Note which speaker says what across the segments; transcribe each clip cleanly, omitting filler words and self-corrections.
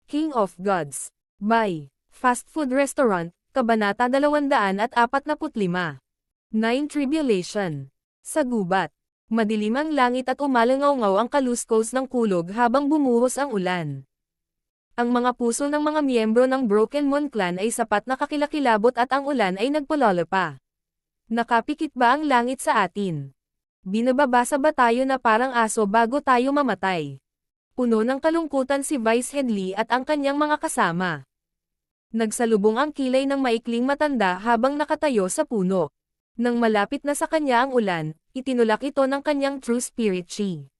Speaker 1: King of Gods. By Fast Food Restaurant, Kabanata 245. 9 Tribulation. Sa gubat. Madilim ang langit at umalangaw-ngaw ang kaluskos ng kulog habang bumuhos ang ulan. Ang mga puso ng mga miyembro ng Broken Moon Clan ay sapat na kakilakilabot at ang ulan ay nagpalolo pa. Nakapikit ba ang langit sa atin? Binababasa ba tayo na parang aso bago tayo mamatay? Puno ng kalungkutan si Vice Headley at ang kanyang mga kasama. Nagsalubong ang kilay ng maikling matanda habang nakatayo sa puno. Nang malapit na sa kanya ang ulan, itinulak ito ng kanyang True Spirit Chi.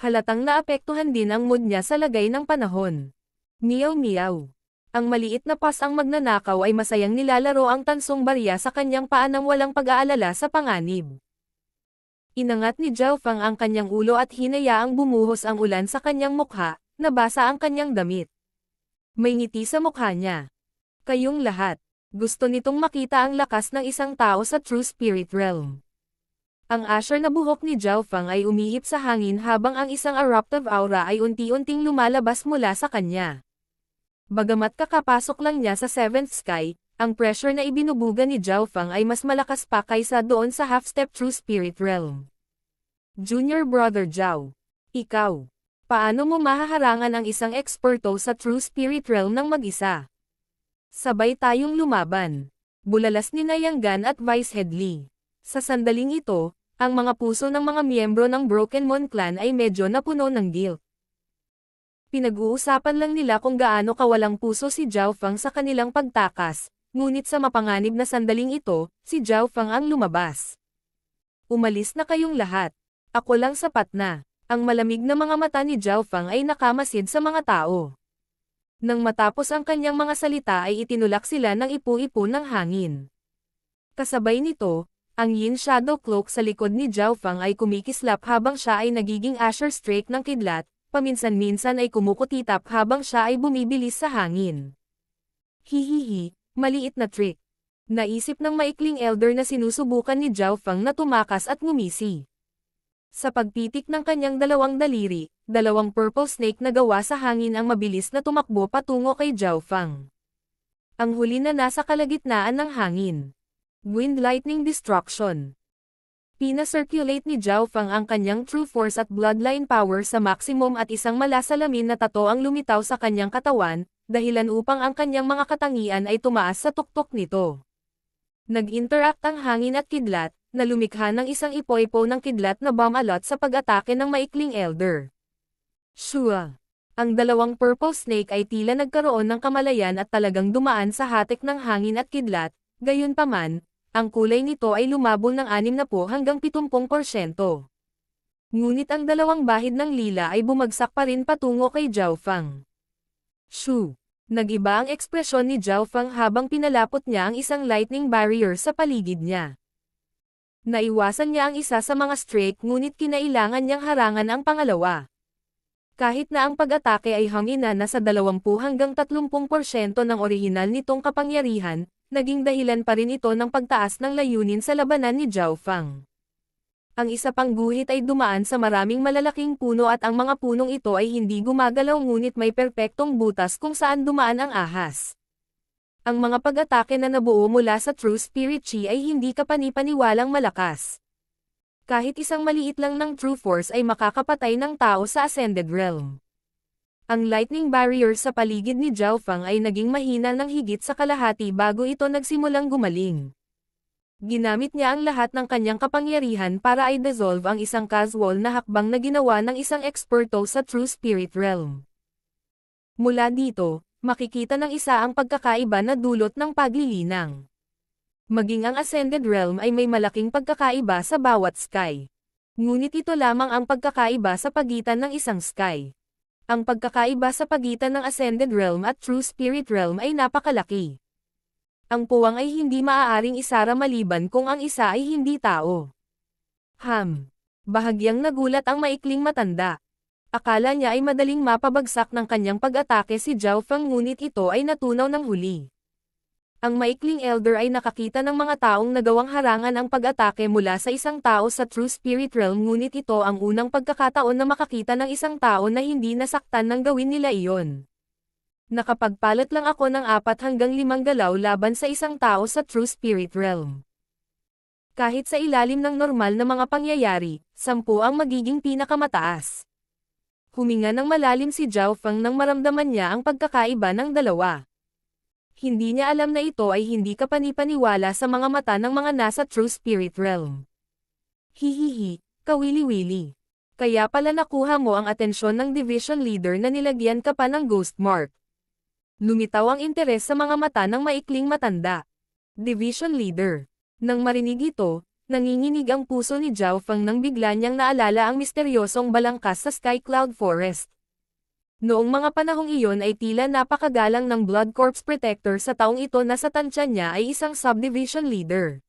Speaker 1: Halatang naapektuhan din ang mood niya sa lagay ng panahon. Meow meow. Ang maliit na pas ang magnanakaw ay masayang nilalaro ang tansong barya sa kanyang paa nang walang pag-aalala sa panganib. Inangat ni Zhao Fang ang kanyang ulo at hinayaang bumuhos ang ulan sa kanyang mukha, nabasa ang kanyang damit. May ngiti sa mukha niya. Kayong lahat, gusto nitong makita ang lakas ng isang tao sa True Spirit Realm. Ang asher na buhok ni Zhao Fang ay umihip sa hangin habang ang isang eruptive aura ay unti-unting lumalabas mula sa kanya. Bagamat kakapasok lang niya sa 7th Sky, ang pressure na ibinubuga ni Zhao Fang ay mas malakas pa kaysa doon sa half-step True Spirit Realm. Junior Brother Zhao, ikaw, paano mo mahaharangan ang isang eksperto sa True Spirit Realm ng mag-isa? Sabay tayong lumaban. Bulalas ni Yang Gan at Vice Headley. Sa sandaling ito, ang mga puso ng mga miyembro ng Broken Moon Clan ay medyo napuno ng guilt. Pinag-uusapan lang nila kung gaano kawalang puso si Zhao Fang sa kanilang pagtakas, ngunit sa mapanganib na sandaling ito, si Zhao Fang ang lumabas. Umalis na kayong lahat. Ako lang sapat na. Ang malamig na mga mata ni Zhao Fang ay nakamasid sa mga tao. Nang matapos ang kanyang mga salita ay itinulak sila ng ipu-ipu ng hangin. Kasabay nito, ang Yin Shadow Cloak sa likod ni Zhao Fang ay kumikislap habang siya ay nagiging Asher Streak ng kidlat, paminsan-minsan ay kumukutitap habang siya ay bumibilis sa hangin. Hihihi, maliit na trick. Naisip ng maikling elder na sinusubukan ni Zhao Fang na tumakas at ngumisi. Sa pagpitik ng kanyang dalawang daliri, dalawang purple snake na gawa sa hangin ang mabilis na tumakbo patungo kay Zhao Fang. Ang huli na nasa kalagitnaan ng hangin. Wind Lightning Destruction. Pina-circulate ni Zhao Fang ang kanyang True Force at Bloodline Power sa maximum at isang malasalamin na tato ang lumitaw sa kanyang katawan, dahilan upang ang kanyang mga katangian ay tumaas sa tuktok nito. Nag-interact ang hangin at kidlat, na lumikha ng isang ipo-ipo ng kidlat na bomb-alot sa pag-atake ng maikling elder. Shua! Ang dalawang purple snake ay tila nagkaroon ng kamalayan at talagang dumaan sa hatik ng hangin at kidlat, gayunpaman, ang kulay nito ay lumabol ng 60 hanggang 70%. Ngunit ang dalawang bahid ng lila ay bumagsak pa rin patungo kay Zhao Fang. Shu! Nag-iba ang ekspresyon ni Zhao Fang habang pinalapot niya ang isang lightning barrier sa paligid niya. Naiwasan niya ang isa sa mga strike ngunit kinailangan niyang harangan ang pangalawa. Kahit na ang pag-atake ay hangina na sa 20 hanggang 30% ng orihinal nitong kapangyarihan, naging dahilan pa rin ito ng pagtaas ng layunin sa labanan ni Zhao Fang. Ang isa pang guhit ay dumaan sa maraming malalaking puno at ang mga punong ito ay hindi gumagalaw ngunit may perpektong butas kung saan dumaan ang ahas. Ang mga pag-atake na nabuo mula sa True Spirit Chi ay hindi kapani-paniwalang malakas. Kahit isang maliit lang ng True Force ay makakapatay ng tao sa Ascended Realm. Ang lightning barrier sa paligid ni Zhao Fang ay naging mahina ng higit sa kalahati bago ito nagsimulang gumaling. Ginamit niya ang lahat ng kanyang kapangyarihan para i-dissolve ang isang casual na hakbang na ginawa ng isang eksperto sa True Spirit Realm. Mula dito, makikita ng isa ang pagkakaiba na dulot ng paglilinang. Maging ang Ascended Realm ay may malaking pagkakaiba sa bawat sky. Ngunit ito lamang ang pagkakaiba sa pagitan ng isang sky. Ang pagkakaiba sa pagitan ng Ascended Realm at True Spirit Realm ay napakalaki. Ang puwang ay hindi maaaring isara maliban kung ang isa ay hindi tao. Bahagyang nagulat ang maikling matanda. Akala niya ay madaling mapabagsak ng kanyang pag-atake si Zhao Fang ngunit ito ay natunaw ng huli. Ang maikling elder ay nakakita ng mga taong nagawang harangan ang pag-atake mula sa isang tao sa True Spirit Realm ngunit ito ang unang pagkakataon na makakita ng isang tao na hindi nasaktan nang gawin nila iyon. Nakapagpalot lang ako ng 4 hanggang 5 galaw laban sa isang tao sa True Spirit Realm. Kahit sa ilalim ng normal na mga pangyayari, 10 ang magiging pinakamataas. Huminga ng malalim si Zhao Feng nang maramdaman niya ang pagkakaiba ng dalawa. Hindi niya alam na ito ay hindi kapanipaniwala sa mga mata ng mga nasa True Spirit Realm. Hihihi, kawili-wili. Kaya pala nakuha mo ang atensyon ng Division Leader na nilagyan ka pa ng ghost mark. Lumitaw ang interes sa mga mata ng maikling matanda. Division Leader. Nang marinig ito, nanginginig ang puso ni Zhao Feng nang bigla niyang naalala ang misteryosong balangkas sa Sky Cloud Forest. Noong mga panahong iyon ay tila napakagalang ng Blood Corps Protector sa taong ito na sa tansya niya ay isang subdivision leader.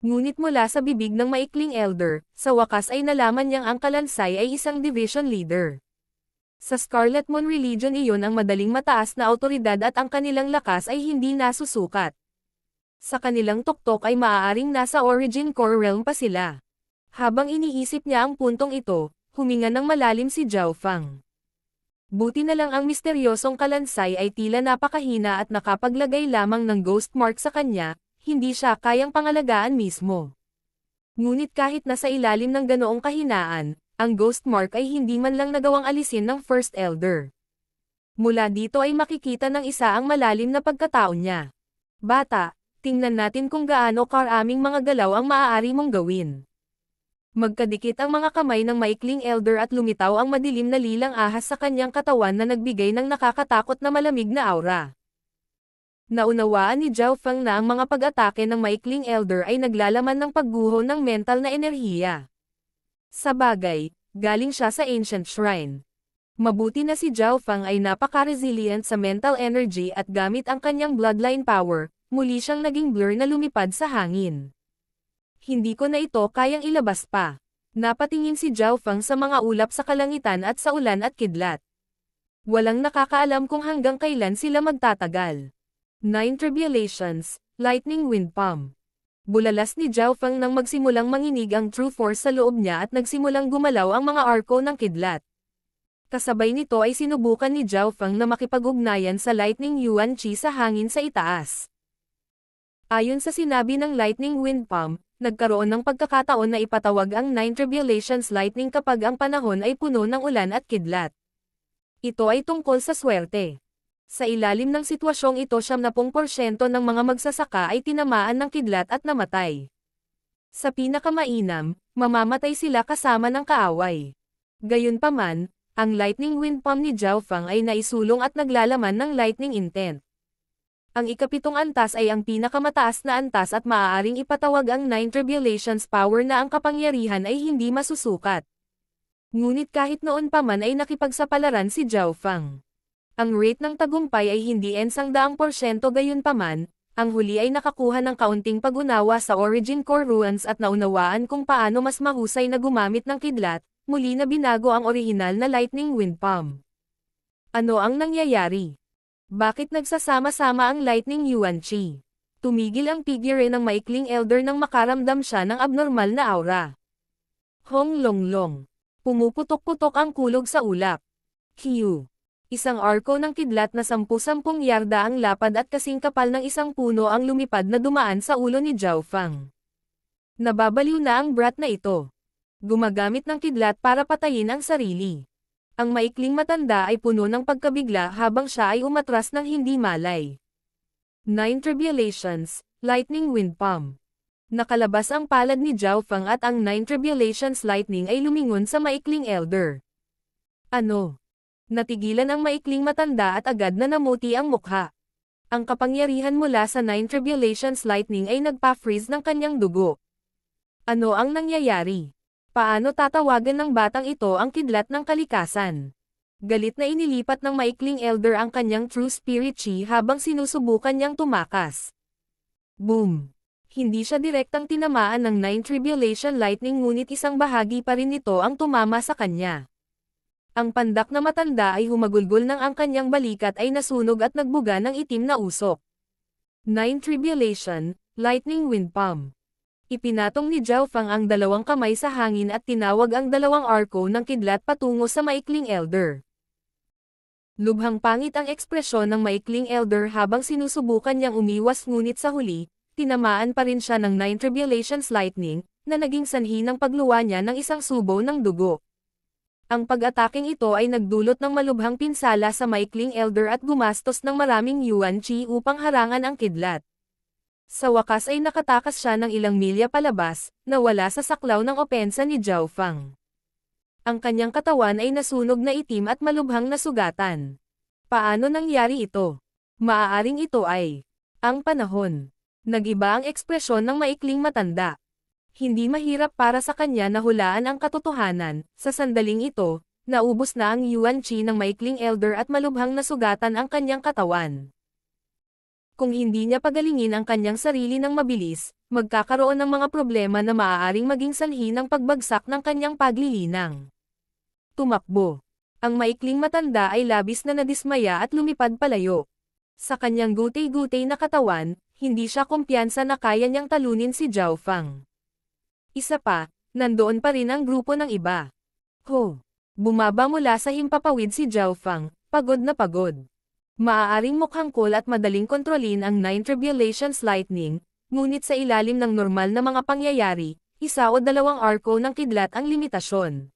Speaker 1: Ngunit mula sa bibig ng maikling elder, sa wakas ay nalaman niyang ang kalansay ay isang division leader. Sa Scarlet Moon Religion iyon ang madaling mataas na autoridad at ang kanilang lakas ay hindi nasusukat. Sa kanilang tuktok ay maaaring nasa Origin Core Realm pa sila. Habang iniisip niya ang puntong ito, huminga ng malalim si Zhao Feng. Buti na lang ang misteryosong kalansay ay tila napakahina at nakapaglagay lamang ng ghost mark sa kanya, hindi siya kayang pangalagaan mismo. Ngunit kahit nasa ilalim ng ganoong kahinaan, ang ghost mark ay hindi man lang nagawang alisin ng First Elder. Mula dito ay makikita ng isa ang malalim na pagkatao niya. Bata, tingnan natin kung gaano karaming mga galaw ang maaari mong gawin. Magkadikit ang mga kamay ng maikling elder at lumitaw ang madilim na lilang ahas sa kanyang katawan na nagbigay ng nakakatakot na malamig na aura. Naunawaan ni Zhao Feng na ang mga pag-atake ng maikling elder ay naglalaman ng pagguho ng mental na enerhiya. Sa bagay, galing siya sa Ancient Shrine. Mabuti na si Zhao Feng ay napaka-resilient sa mental energy at gamit ang kanyang bloodline power, muli siyang naging blur na lumipad sa hangin. Hindi ko na ito kayang ilabas pa. Napatingin si Zhao Feng sa mga ulap sa kalangitan at sa ulan at kidlat. Walang nakakaalam kung hanggang kailan sila magtatagal. 9 Tribulations, Lightning Wind Palm. Bulalas ni Zhao Feng nang magsimulang manginig ang true force sa loob niya at nagsimulang gumalaw ang mga arko ng kidlat. Kasabay nito ay sinubukan ni Zhao Feng na makipag-ugnayan sa Lightning Yuan Qi sa hangin sa itaas. Ayon sa sinabi ng Lightning Wind Palm, nagkaroon ng pagkakataon na ipatawag ang 9 Tribulations Lightning kapag ang panahon ay puno ng ulan at kidlat. Ito ay tungkol sa swerte. Sa ilalim ng sitwasyong ito 70% ng mga magsasaka ay tinamaan ng kidlat at namatay. Sa pinakamainam, mamamatay sila kasama ng kaaway. Gayunpaman, ang Lightning Wind Palm ni Zhao Feng ay naisulong at naglalaman ng Lightning Intent. Ang ikapitong antas ay ang pinakamataas na antas at maaaring ipatawag ang 9 Tribulations power na ang kapangyarihan ay hindi masusukat. Ngunit kahit noon pa man ay nakipagsapalaran si Zhao Feng. Ang rate ng tagumpay ay hindi 100% gayunpaman, ang huli ay nakakuha ng kaunting pag-unawa sa Origin Core Ruins at naunawaan kung paano mas mahusay na gumamit ng kidlat, muli na binago ang orihinal na Lightning Wind Palm. Ano ang nangyayari? Bakit nagsasama-sama ang Lightning Yuan Qi? Tumigil ang figure ng maikling elder nang makaramdam siya ng abnormal na aura. Hong Long Long. Pumuputok-putok ang kulog sa ulap. Q. Isang arko ng kidlat na 10-10 yarda ang lapad at kasing kapal ng isang puno ang lumipad na dumaan sa ulo ni Zhao Feng. Nababaliw na ang brat na ito. Gumagamit ng kidlat para patayin ang sarili. Ang maikling matanda ay puno ng pagkabigla habang siya ay umatras ng hindi malay. 9 Tribulations, Lightning Wind Palm. Nakalabas ang palad ni Zhao Feng at ang 9 Tribulations Lightning ay lumingon sa maikling elder. Ano? Natigilan ang maikling matanda at agad na namuti ang mukha. Ang kapangyarihan mula sa 9 Tribulations Lightning ay nagpa-freeze ng kanyang dugo. Ano ang nangyayari? Paano tatawagan ng batang ito ang kidlat ng kalikasan? Galit na inilipat ng maikling elder ang kanyang True Spirit Chi habang sinusubukan niyang tumakas. Boom! Hindi siya direktang tinamaan ng 9 Tribulation Lightning ngunit isang bahagi pa rin nito ang tumama sa kanya. Ang pandak na matanda ay humagulgol ng ang kanyang balikat ay nasunog at nagbuga ng itim na usok. 9 Tribulation, Lightning Wind Palm. Ipinatong ni Zhao Feng ang dalawang kamay sa hangin at tinawag ang dalawang arko ng kidlat patungo sa maikling elder. Lubhang pangit ang ekspresyon ng maikling elder habang sinusubukan niyang umiwas, ngunit sa huli, tinamaan pa rin siya ng Nine Tribulations Lightning, na naging sanhi ng pagluwa niya ng isang subo ng dugo. Ang pag-ataking ito ay nagdulot ng malubhang pinsala sa maikling elder at gumastos ng maraming yuan chi upang harangan ang kidlat. Sa wakas ay nakatakas siya ng ilang milya palabas, na wala sa saklaw ng opensa ni Zhao Fang. Ang kanyang katawan ay nasunog na itim at malubhang nasugatan. Paano nangyari ito? Maaaring ito ay ang panahon. Nag-iba ang ekspresyon ng maikling matanda. Hindi mahirap para sa kanya na hulaan ang katotohanan. Sa sandaling ito, naubos na ang yuan chi ng maikling elder at malubhang nasugatan ang kanyang katawan. Kung hindi niya pagalingin ang kanyang sarili ng mabilis, magkakaroon ng mga problema na maaaring maging sanhi ng pagbagsak ng kanyang paglilinang. Tumakbo. Ang maikling matanda ay labis na nadismaya at lumipad palayo. Sa kanyang gutay-gutay na katawan, hindi siya kumpiyansa na kaya niyang talunin si Zhao Fang. Isa pa, nandoon pa rin ang grupo ng iba. Bumaba mula sa himpapawid si Zhao Fang, pagod na pagod. Maaaring mukhang cool at madaling kontrolin ang Nine Tribulations Lightning, ngunit sa ilalim ng normal na mga pangyayari, 1 o 2 arko ng kidlat ang limitasyon.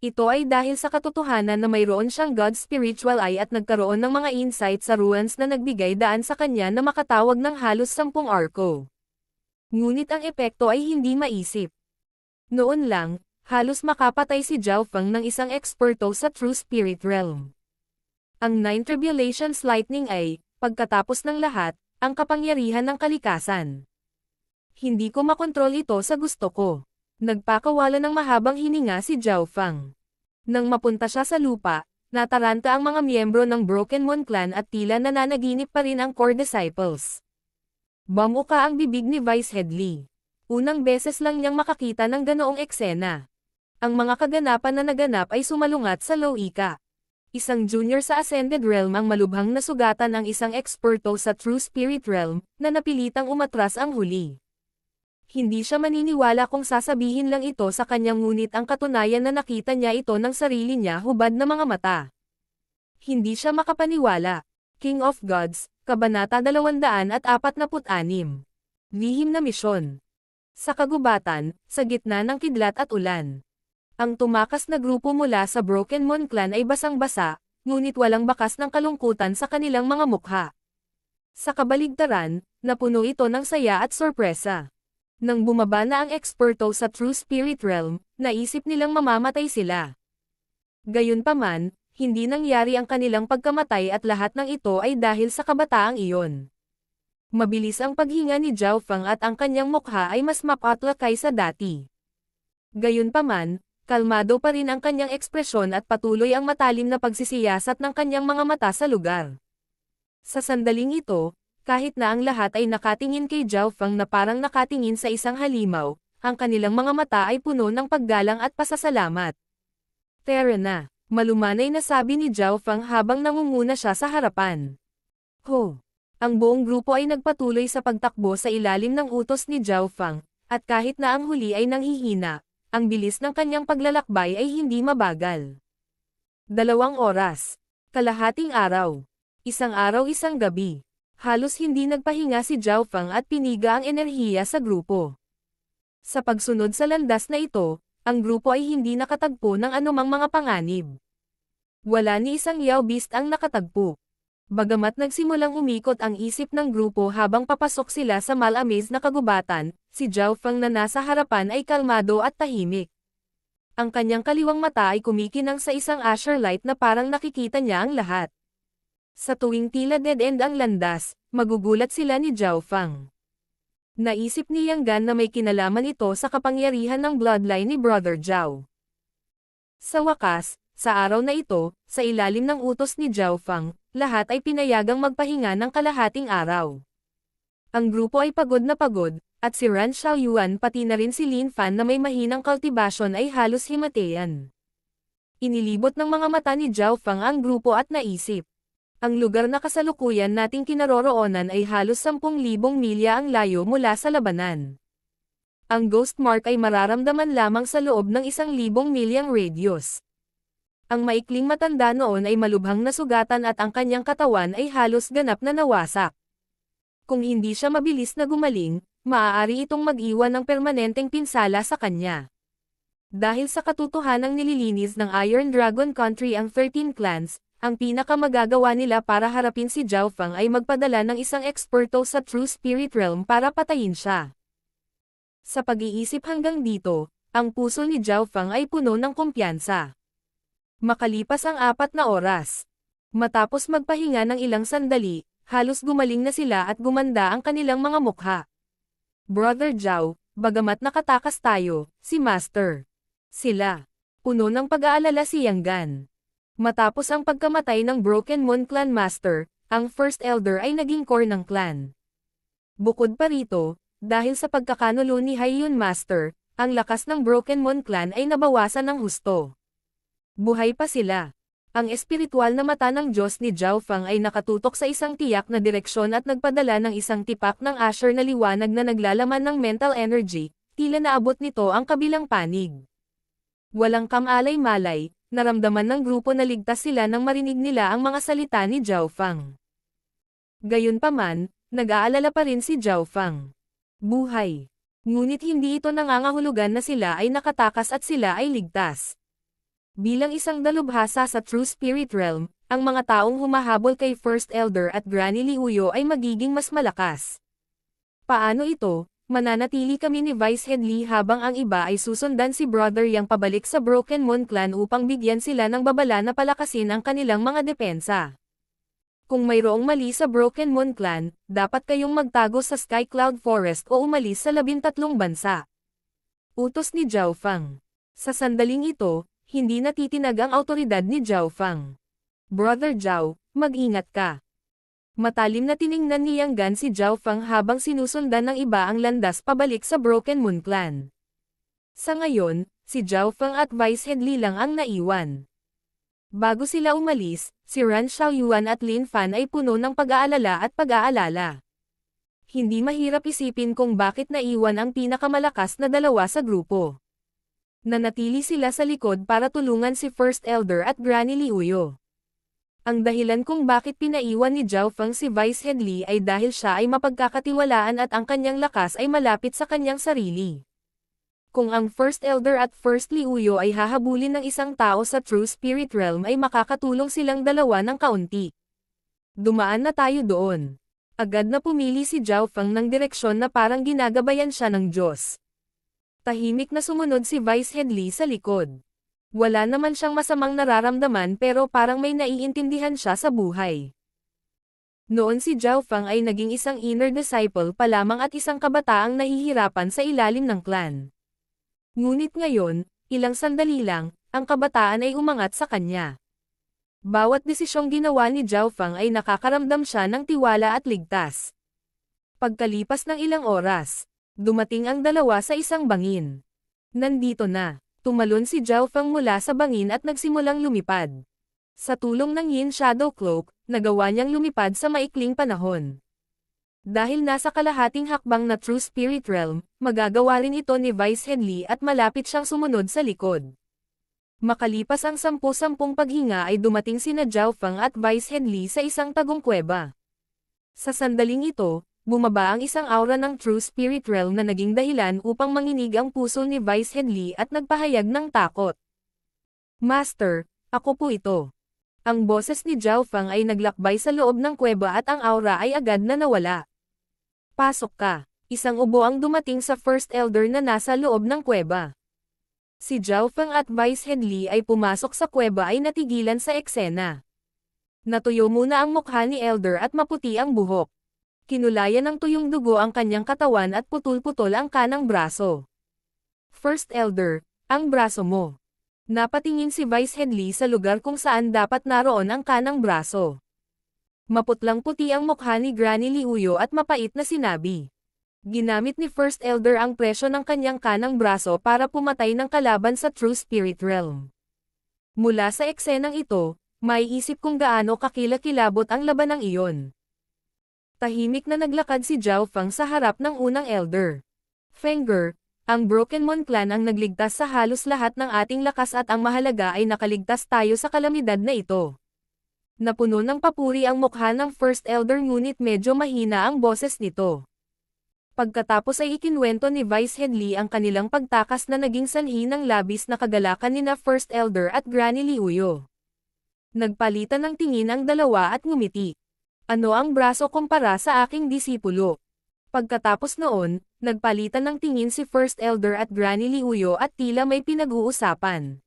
Speaker 1: Ito ay dahil sa katotohanan na mayroon siyang God's spiritual eye at nagkaroon ng mga insight sa ruins na nagbigay daan sa kanya na makatawag ng halos 10 arko. Ngunit ang epekto ay hindi maisip. Noon lang, halos makapatay si Zhao Fang ng isang eksperto sa True Spirit Realm. Ang Nine Tribulations Lightning ay, pagkatapos ng lahat, ang kapangyarihan ng kalikasan. Hindi ko makontrol ito sa gusto ko. Nagpakawala ng mahabang hininga si Zhao Fang. Nang mapunta siya sa lupa, nataranta ang mga miyembro ng Broken Moon Clan at tila nananaginip pa rin ang core disciples. Bamuka ang bibig ni Vice Headley. Unang beses lang niyang makakita ng ganoong eksena. Ang mga kaganapan na naganap ay sumalungat sa Loika. Isang junior sa Ascended Realm ang malubhang nasugatan ang isang eksperto sa True Spirit Realm, na napilitang umatras ang huli. Hindi siya maniniwala kung sasabihin lang ito sa kanyang, ngunit ang katunayan na nakita niya ito ng sarili niya hubad na mga mata. Hindi siya makapaniwala. King of Gods, Kabanata 246. Lihim na misyon. Sa kagubatan, sa gitna ng kidlat at ulan. Ang tumakas na grupo mula sa Broken Moon Clan ay basang-basa, ngunit walang bakas ng kalungkutan sa kanilang mga mukha. Sa kabaligtaran, napuno ito ng saya at sorpresa. Nang bumaba na ang eksperto sa True Spirit Realm, naisip nilang mamamatay sila. Gayunpaman, hindi nangyari ang kanilang pagkamatay at lahat ng ito ay dahil sa kabataang iyon. Mabilis ang paghinga ni Zhao Fang at ang kanyang mukha ay mas mapatla kaysa dati. Gayunpaman, kalmado pa rin ang kanyang ekspresyon at patuloy ang matalim na pagsisiyasat ng kanyang mga mata sa lugar. Sa sandaling ito, kahit na ang lahat ay nakatingin kay Zhao Fang na parang nakatingin sa isang halimaw, ang kanilang mga mata ay puno ng paggalang at pasasalamat. Tara na, malumanay na sabi ni Zhao Fang habang nangunguna siya sa harapan. Ang buong grupo ay nagpatuloy sa pagtakbo sa ilalim ng utos ni Zhao Fang, at kahit na ang huli ay nanghihina, ang bilis ng kanyang paglalakbay ay hindi mabagal. 2 oras. Kalahating araw. Isang araw isang gabi. Halos hindi nagpahinga si Zhao Fang at piniga ang enerhiya sa grupo. Sa pagsunod sa landas na ito, ang grupo ay hindi nakatagpo ng anumang mga panganib. Wala ni isang Yao Beast ang nakatagpo. Bagamat nagsimulang umikot ang isip ng grupo habang papasok sila sa malamiz na kagubatan, si Zhao Fang na nasa harapan ay kalmado at tahimik. Ang kanyang kaliwang mata ay kumikinang sa isang Asher light na parang nakikita niya ang lahat. Sa tuwing tila dead-end ang landas, magugulat sila ni Zhao Fang. Naisip ni Yang Gan na may kinalaman ito sa kapangyarihan ng bloodline ni Brother Zhao. Sa wakas, sa araw na ito, sa ilalim ng utos ni Zhao Fang, lahat ay pinayagang magpahinga ng kalahating araw. Ang grupo ay pagod na pagod, at si Ran Xiaoyuan pati na rin si Lin Fan na may mahinang kultibasyon ay halos himatayan. Inilibot ng mga mata ni Zhao Fang ang grupo at naisip. Ang lugar na kasalukuyan nating kinaroroonan ay halos 10,000 milya ang layo mula sa labanan. Ang ghost mark ay mararamdaman lamang sa loob ng 1,000 milyang radius. Ang maikling matanda noon ay malubhang nasugatan at ang kanyang katawan ay halos ganap na nawasak. Kung hindi siya mabilis na gumaling, maaari itong mag-iwan ng permanenteng pinsala sa kanya. Dahil sa katotohanang nililinis ng Iron Dragon Country ang 13 clans, ang pinakamagagawa nila para harapin si Zhao Fang ay magpadala ng isang eksperto sa True Spirit Realm para patayin siya. Sa pag-iisip hanggang dito, ang puso ni Zhao Fang ay puno ng kumpiyansa. Makalipas ang 4 na oras. Matapos magpahinga ng ilang sandali, halos gumaling na sila at gumanda ang kanilang mga mukha. Brother Zhao, bagamat nakatakas tayo, si Master. Sila. Puno ng pag-aalala si Yang Gan. Matapos ang pagkamatay ng Broken Moon Clan Master, ang First Elder ay naging core ng clan. Bukod pa rito, dahil sa pagkakanulo ni Haiyun Master, ang lakas ng Broken Moon Clan ay nabawasan ng husto. Buhay pa sila. Ang espiritual na mata ng Diyos ni Zhao Fang ay nakatutok sa isang tiyak na direksyon at nagpadala ng isang tipak ng Asher na liwanag na naglalaman ng mental energy, tila naabot nito ang kabilang panig. Walang kamalay-malay, naramdaman ng grupo na ligtas sila nang marinig nila ang mga salita ni Zhao Fang. Gayunpaman, nag-aalala pa rin si Zhao Fang. Buhay. Ngunit hindi ito nangangahulugan na sila ay nakatakas at sila ay ligtas. Bilang isang dalubhasa sa True Spirit Realm, ang mga taong humahabol kay First Elder at Granny Liuyo ay magiging mas malakas. Paano ito? Mananatili kami ni Vice Head Lee habang ang iba ay susundan si Brother Yang pabalik sa Broken Moon Clan upang bigyan sila ng babala na palakasin ang kanilang mga depensa. Kung mayroong mali sa Broken Moon Clan, dapat kayong magtago sa Sky Cloud Forest o umalis sa 13 bansa. Utos ni Zhao Fang. Sa sandaling ito, hindi natitinag ang autoridad ni Zhao Fang. Brother Zhao, mag-ingat ka. Matalim na tiningnan ni Yang Gan si Zhao Fang habang sinusundan ng iba ang landas pabalik sa Broken Moon Clan. Sa ngayon, si Zhao Fang at Vice Head Lee lang ang naiwan. Bago sila umalis, si Ran Xiaoyuan at Lin Fan ay puno ng pag-aalala at pag-aalala. Hindi mahirap isipin kung bakit naiwan ang pinakamalakas na dalawa sa grupo. Nanatili sila sa likod para tulungan si First Elder at Granny Liuyo. Ang dahilan kung bakit pinaiwan ni Zhao Fang si Vice Head Lee ay dahil siya ay mapagkakatiwalaan at ang kanyang lakas ay malapit sa kanyang sarili. Kung ang First Elder at First Liuyo ay hahabulin ng isang tao sa True Spirit Realm ay makakatulong silang dalawa ng kaunti. Dumaan na tayo doon. Agad na pumili si Zhao Fang ng direksyon na parang ginagabayan siya ng Diyos. Tahimik na sumunod si Vice Head Lee sa likod. Wala naman siyang masamang nararamdaman pero parang may naiintindihan siya sa buhay. Noon si Zhao Fang ay naging isang inner disciple pa lamang at isang kabataang nahihirapan sa ilalim ng clan. Ngunit ngayon, ilang sandali lang, ang kabataan ay umangat sa kanya. Bawat desisyong ginawa ni Zhao Fang ay nakakaramdam siya ng tiwala at ligtas. Pagkalipas ng ilang oras, dumating ang dalawa sa isang bangin. Nandito na. Tumalon si Zhao Fang mula sa bangin at nagsimulang lumipad. Sa tulong ng Yin Shadow Cloak, nagawa niyang lumipad sa maikling panahon. Dahil nasa kalahating hakbang na True Spirit Realm, magagawa rin ito ni Vice Head Lee at malapit siyang sumunod sa likod. Makalipas ang 10 paghinga ay dumating sina Zhao Fang at Vice Head Lee sa isang tagong kuweba. Sa sandaling ito, bumaba ang isang aura ng True Spirit Realm na naging dahilan upang manginig ang puso ni Vice Head Lee at nagpahayag ng takot. Master, ako po ito. Ang boses ni Zhao Fang ay naglakbay sa loob ng kuweba at ang aura ay agad na nawala. Pasok ka. Isang ubo ang dumating sa First Elder na nasa loob ng kuweba. Si Zhao Fang at Vice Head Lee ay pumasok sa kuweba ay natigilan sa eksena. Natuyo muna ang mukha ni Elder at maputi ang buhok. Kinulayan ng tuyong dugo ang kanyang katawan at putol-putol ang kanang braso. First Elder, ang braso mo. Napatingin si Vice Head Lee sa lugar kung saan dapat naroon ang kanang braso. Maputlang puti ang mukha ni Granny Liuyo at mapait na sinabi. Ginamit ni First Elder ang presyo ng kanyang kanang braso para pumatay ng kalaban sa True Spirit Realm. Mula sa eksenang ito, maiisip kung gaano kakilakilabot ang labanang iyon. Tahimik na naglakad si Zhao Fang sa harap ng unang elder. Fenger, Ang Brokenmon clan ang nagligtas sa halos lahat ng ating lakas at ang mahalaga ay nakaligtas tayo sa kalamidad na ito. Napuno ng papuri ang mukha ng First Elder ngunit medyo mahina ang boses nito. Pagkatapos ay ikinwento ni Vice Headley ang kanilang pagtakas na naging sanhi ng labis na kagalakan nina First Elder at Granny Liuyo. Nagpalitan ng tingin ang dalawa at ngumiti. Ano ang braso kumpara sa aking disipulo? Pagkatapos noon, nagpalitan ng tingin si First Elder at Granny Liuyo at tila may pinag-uusapan.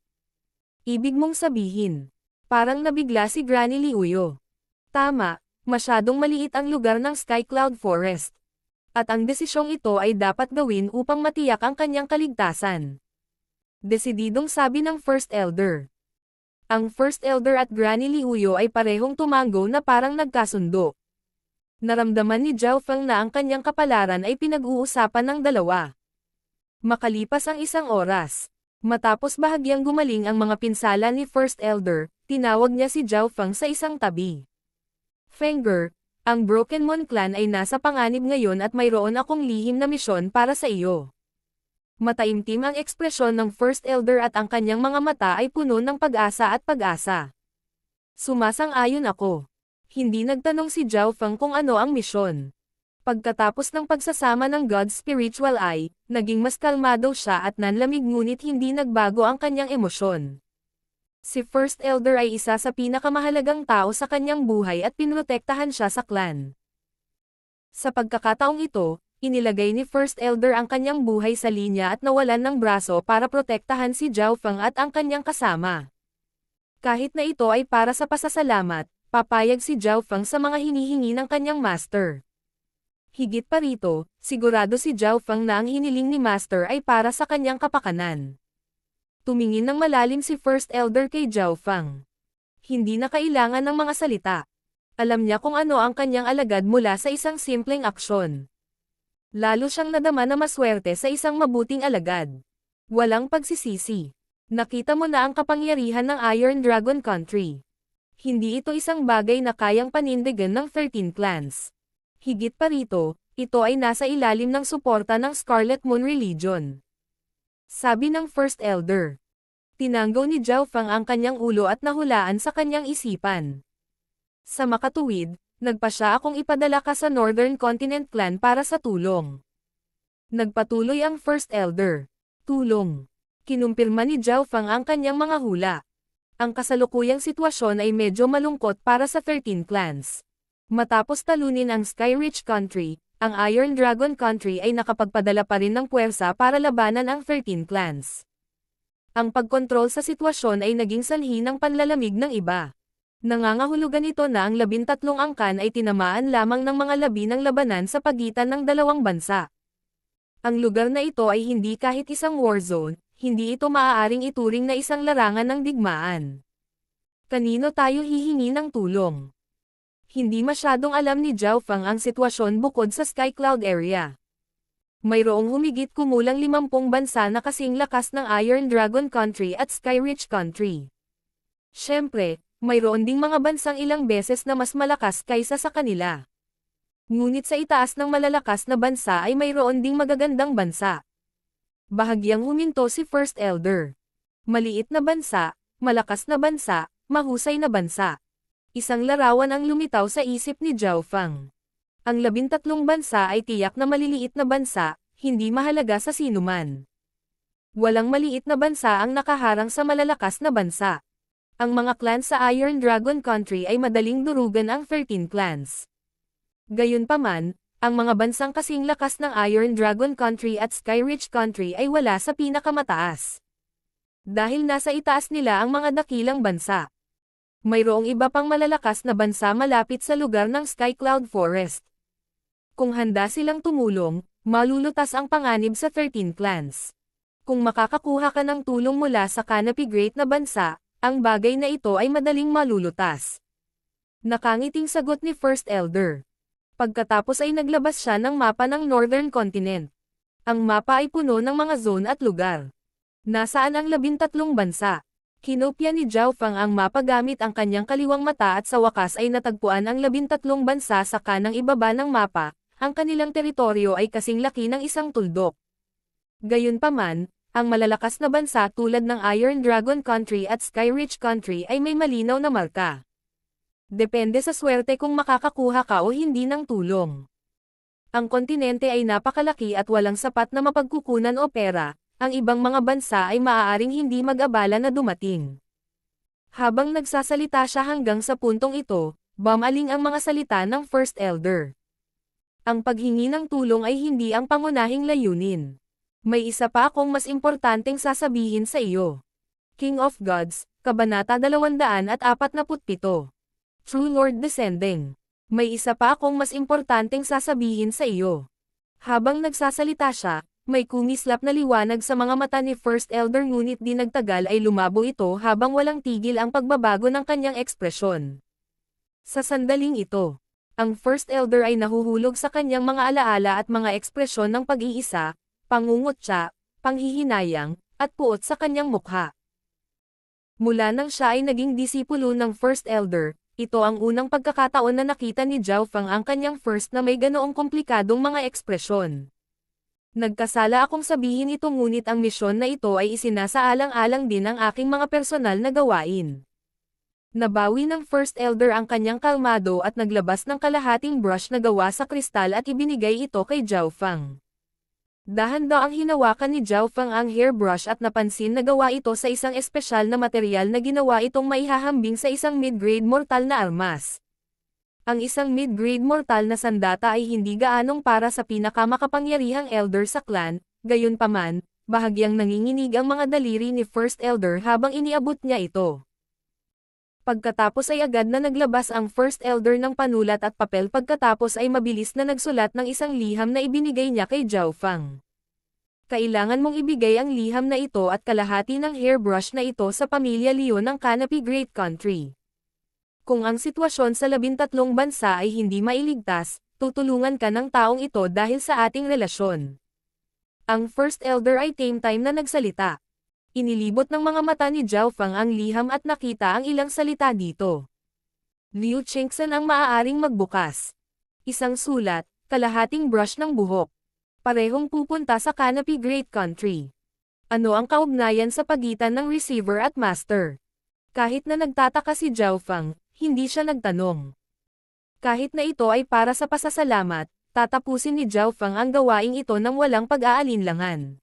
Speaker 1: Ibig mong sabihin? Parang nabigla si Granny Liuyo. Tama, masyadong maliit ang lugar ng Sky Cloud Forest. At ang desisyong ito ay dapat gawin upang matiyak ang kanyang kaligtasan. Desididong sabi ng First Elder. Ang First Elder at Granny Liuyo ay parehong tumango na parang nagkasundo. Naramdaman ni Zhao Feng na ang kanyang kapalaran ay pinag-uusapan ng dalawa. Makalipas ang isang oras, matapos bahagyang gumaling ang mga pinsala ni First Elder, tinawag niya si Zhao Feng sa isang tabi. Fenger, ang Brokenmon clan ay nasa panganib ngayon at mayroon akong lihim na misyon para sa iyo. Mataimtim ang ekspresyon ng First Elder at ang kanyang mga mata ay puno ng pag-asa at pag-asa. Sumasang-ayon ako. Hindi nagtanong si Zhao Feng kung ano ang misyon. Pagkatapos ng pagsasama ng God's Spiritual Eye, naging mas kalmado siya at nanlamig ngunit hindi nagbago ang kanyang emosyon. Si First Elder ay isa sa pinakamahalagang tao sa kanyang buhay at pinrotektahan siya sa clan. Sa pagkakataong ito, inilagay ni First Elder ang kanyang buhay sa linya at nawalan ng braso para protektahan si Zhao Feng at ang kanyang kasama. Kahit na ito ay para sa pasasalamat, papayag si Zhao Feng sa mga hinihingi ng kanyang master. Higit pa rito, sigurado si Zhao Feng na ang hiniling ni master ay para sa kanyang kapakanan. Tumingin ng malalim si First Elder kay Zhao Feng. Hindi na kailangan ng mga salita. Alam niya kung ano ang kanyang alagad mula sa isang simpleng aksyon. Lalo siyang nadama na maswerte sa isang mabuting alagad. Walang pagsisisi. Nakita mo na ang kapangyarihan ng Iron Dragon Country. Hindi ito isang bagay na kayang panindigan ng 13 clans. Higit pa rito, ito ay nasa ilalim ng suporta ng Scarlet Moon Religion. Sabi ng First Elder. Tinanggaw ni Zhao Feng ang kanyang ulo at nahulaan sa kanyang isipan. Sa makatuwid, nagpa siya akong ipadala ka sa Northern Continent Clan para sa tulong. Nagpatuloy ang First Elder. Tulong. Kinumpirma ni Zhao Feng ang kanyang mga hula. Ang kasalukuyang sitwasyon ay medyo malungkot para sa 13 clans. Matapos talunin ang Sky Rich Country, ang Iron Dragon Country ay nakapagpadala pa rin ng puwersa para labanan ang 13 clans. Ang pagkontrol sa sitwasyon ay naging sanhi ng panlalamig ng iba. Nangangahulugan ito na ang 13 angkan ay tinamaan lamang ng mga labi ng labanan sa pagitan ng dalawang bansa. Ang lugar na ito ay hindi kahit isang war zone, hindi ito maaaring ituring na isang larangan ng digmaan. Kanino tayo hihingi ng tulong? Hindi masyadong alam ni Zhao Feng ang sitwasyon bukod sa Sky Cloud area. Mayroong humigit kumulang 50 bansa na kasing lakas ng Iron Dragon Country at Sky Rich Country. Siyempre, mayroon ding mga bansang ilang beses na mas malakas kaysa sa kanila. Ngunit sa itaas ng malalakas na bansa ay mayroon ding magagandang bansa. Bahagyang huminto si First Elder. Maliit na bansa, malakas na bansa, mahusay na bansa. Isang larawan ang lumitaw sa isip ni Zhao Feng. Ang 13 bansa ay tiyak na maliliit na bansa, hindi mahalaga sa sinuman. Walang maliit na bansa ang nakaharang sa malalakas na bansa. Ang mga clans sa Iron Dragon Country ay madaling durugan ang 13 clans. Gayunpaman, ang mga bansang kasing lakas ng Iron Dragon Country at Sky Rich Country ay wala sa pinakamataas. Dahil nasa itaas nila ang mga dakilang bansa. Mayroong iba pang malalakas na bansa malapit sa lugar ng Sky Cloud Forest. Kung handa silang tumulong, malulutas ang panganib sa 13 clans. Kung makakakuha ka ng tulong mula sa Canopy Great na bansa, ang bagay na ito ay madaling malulutas. Nakangiting sagot ni First Elder. Pagkatapos ay naglabas siya ng mapa ng Northern Continent. Ang mapa ay puno ng mga zone at lugar. Nasaan ang 13 bansa? Kinopya ni Zhao Feng ang mapa gamit ang kanyang kaliwang mata at sa wakas ay natagpuan ang 13 bansa sa kanang ibaba ng mapa, ang kanilang teritoryo ay kasing laki ng isang tuldok. Gayunpaman, ang malalakas na bansa tulad ng Iron Dragon Country at Sky Rich Country ay may malinaw na marka. Depende sa swerte kung makakakuha ka o hindi ng tulong. Ang kontinente ay napakalaki at walang sapat na mapagkukunan o pera, ang ibang mga bansa ay maaaring hindi mag-abala na dumating. Habang nagsasalita siya hanggang sa puntong ito, bumaling ang mga salita ng First Elder. Ang paghingi ng tulong ay hindi ang pangunahing layunin. May isa pa akong mas importanteng sasabihin sa iyo. King of Gods, Kabanata 247. True Lord Descending. May isa pa akong mas importanteng sasabihin sa iyo. Habang nagsasalita siya, may kumislap na liwanag sa mga mata ni First Elder ngunit di nagtagal ay lumabo ito habang walang tigil ang pagbabago ng kanyang ekspresyon. Sa sandaling ito, ang First Elder ay nahuhulog sa kanyang mga alaala at mga ekspresyon ng pag-iisa, pangungutya, panghihinayang, at puot sa kanyang mukha. Mula nang siya ay naging disipulo ng First Elder, ito ang unang pagkakataon na nakita ni Zhao Feng ang kanyang first na may ganoong komplikadong mga ekspresyon. Nagkasala akong sabihin ito ngunit ang misyon na ito ay isinasaalang-alang din ang aking mga personal na gawain. Nabawi ng First Elder ang kanyang kalmado at naglabas ng kalahating brush na gawa sa kristal at ibinigay ito kay Zhao Feng. Dahan-daang hinawakan ni Zhao Feng ang hairbrush at napansin na gawa ito sa isang espesyal na material na ginawa itong maihahambing sa isang mid-grade mortal na armas. Ang isang mid-grade mortal na sandata ay hindi gaanong para sa pinakamakapangyarihang elder sa clan, gayunpaman, bahagyang nanginginig ang mga daliri ni First Elder habang iniabot niya ito. Pagkatapos ay agad na naglabas ang First Elder ng panulat at papel pagkatapos ay mabilis na nagsulat ng isang liham na ibinigay niya kay Zhao Feng. Kailangan mong ibigay ang liham na ito at kalahati ng hairbrush na ito sa pamilya Leon ng Canopy Great Country. Kung ang sitwasyon sa 13 bansa ay hindi mailigtas, tutulungan ka ng taong ito dahil sa ating relasyon. Ang First Elder ay time na nagsalita. Inilibot ng mga mata ni Zhao Feng ang liham at nakita ang ilang salita dito. Liu Qingxan ang maaaring magbukas. Isang sulat, kalahating brush ng buhok. Parehong pupunta sa Canopy Great Country. Ano ang kaugnayan sa pagitan ng receiver at master? Kahit na nagtataka si Zhao Feng, hindi siya nagtanong. Kahit na ito ay para sa pasasalamat, tatapusin ni Zhao Feng ang gawaing ito nang walang pag-aalinlangan.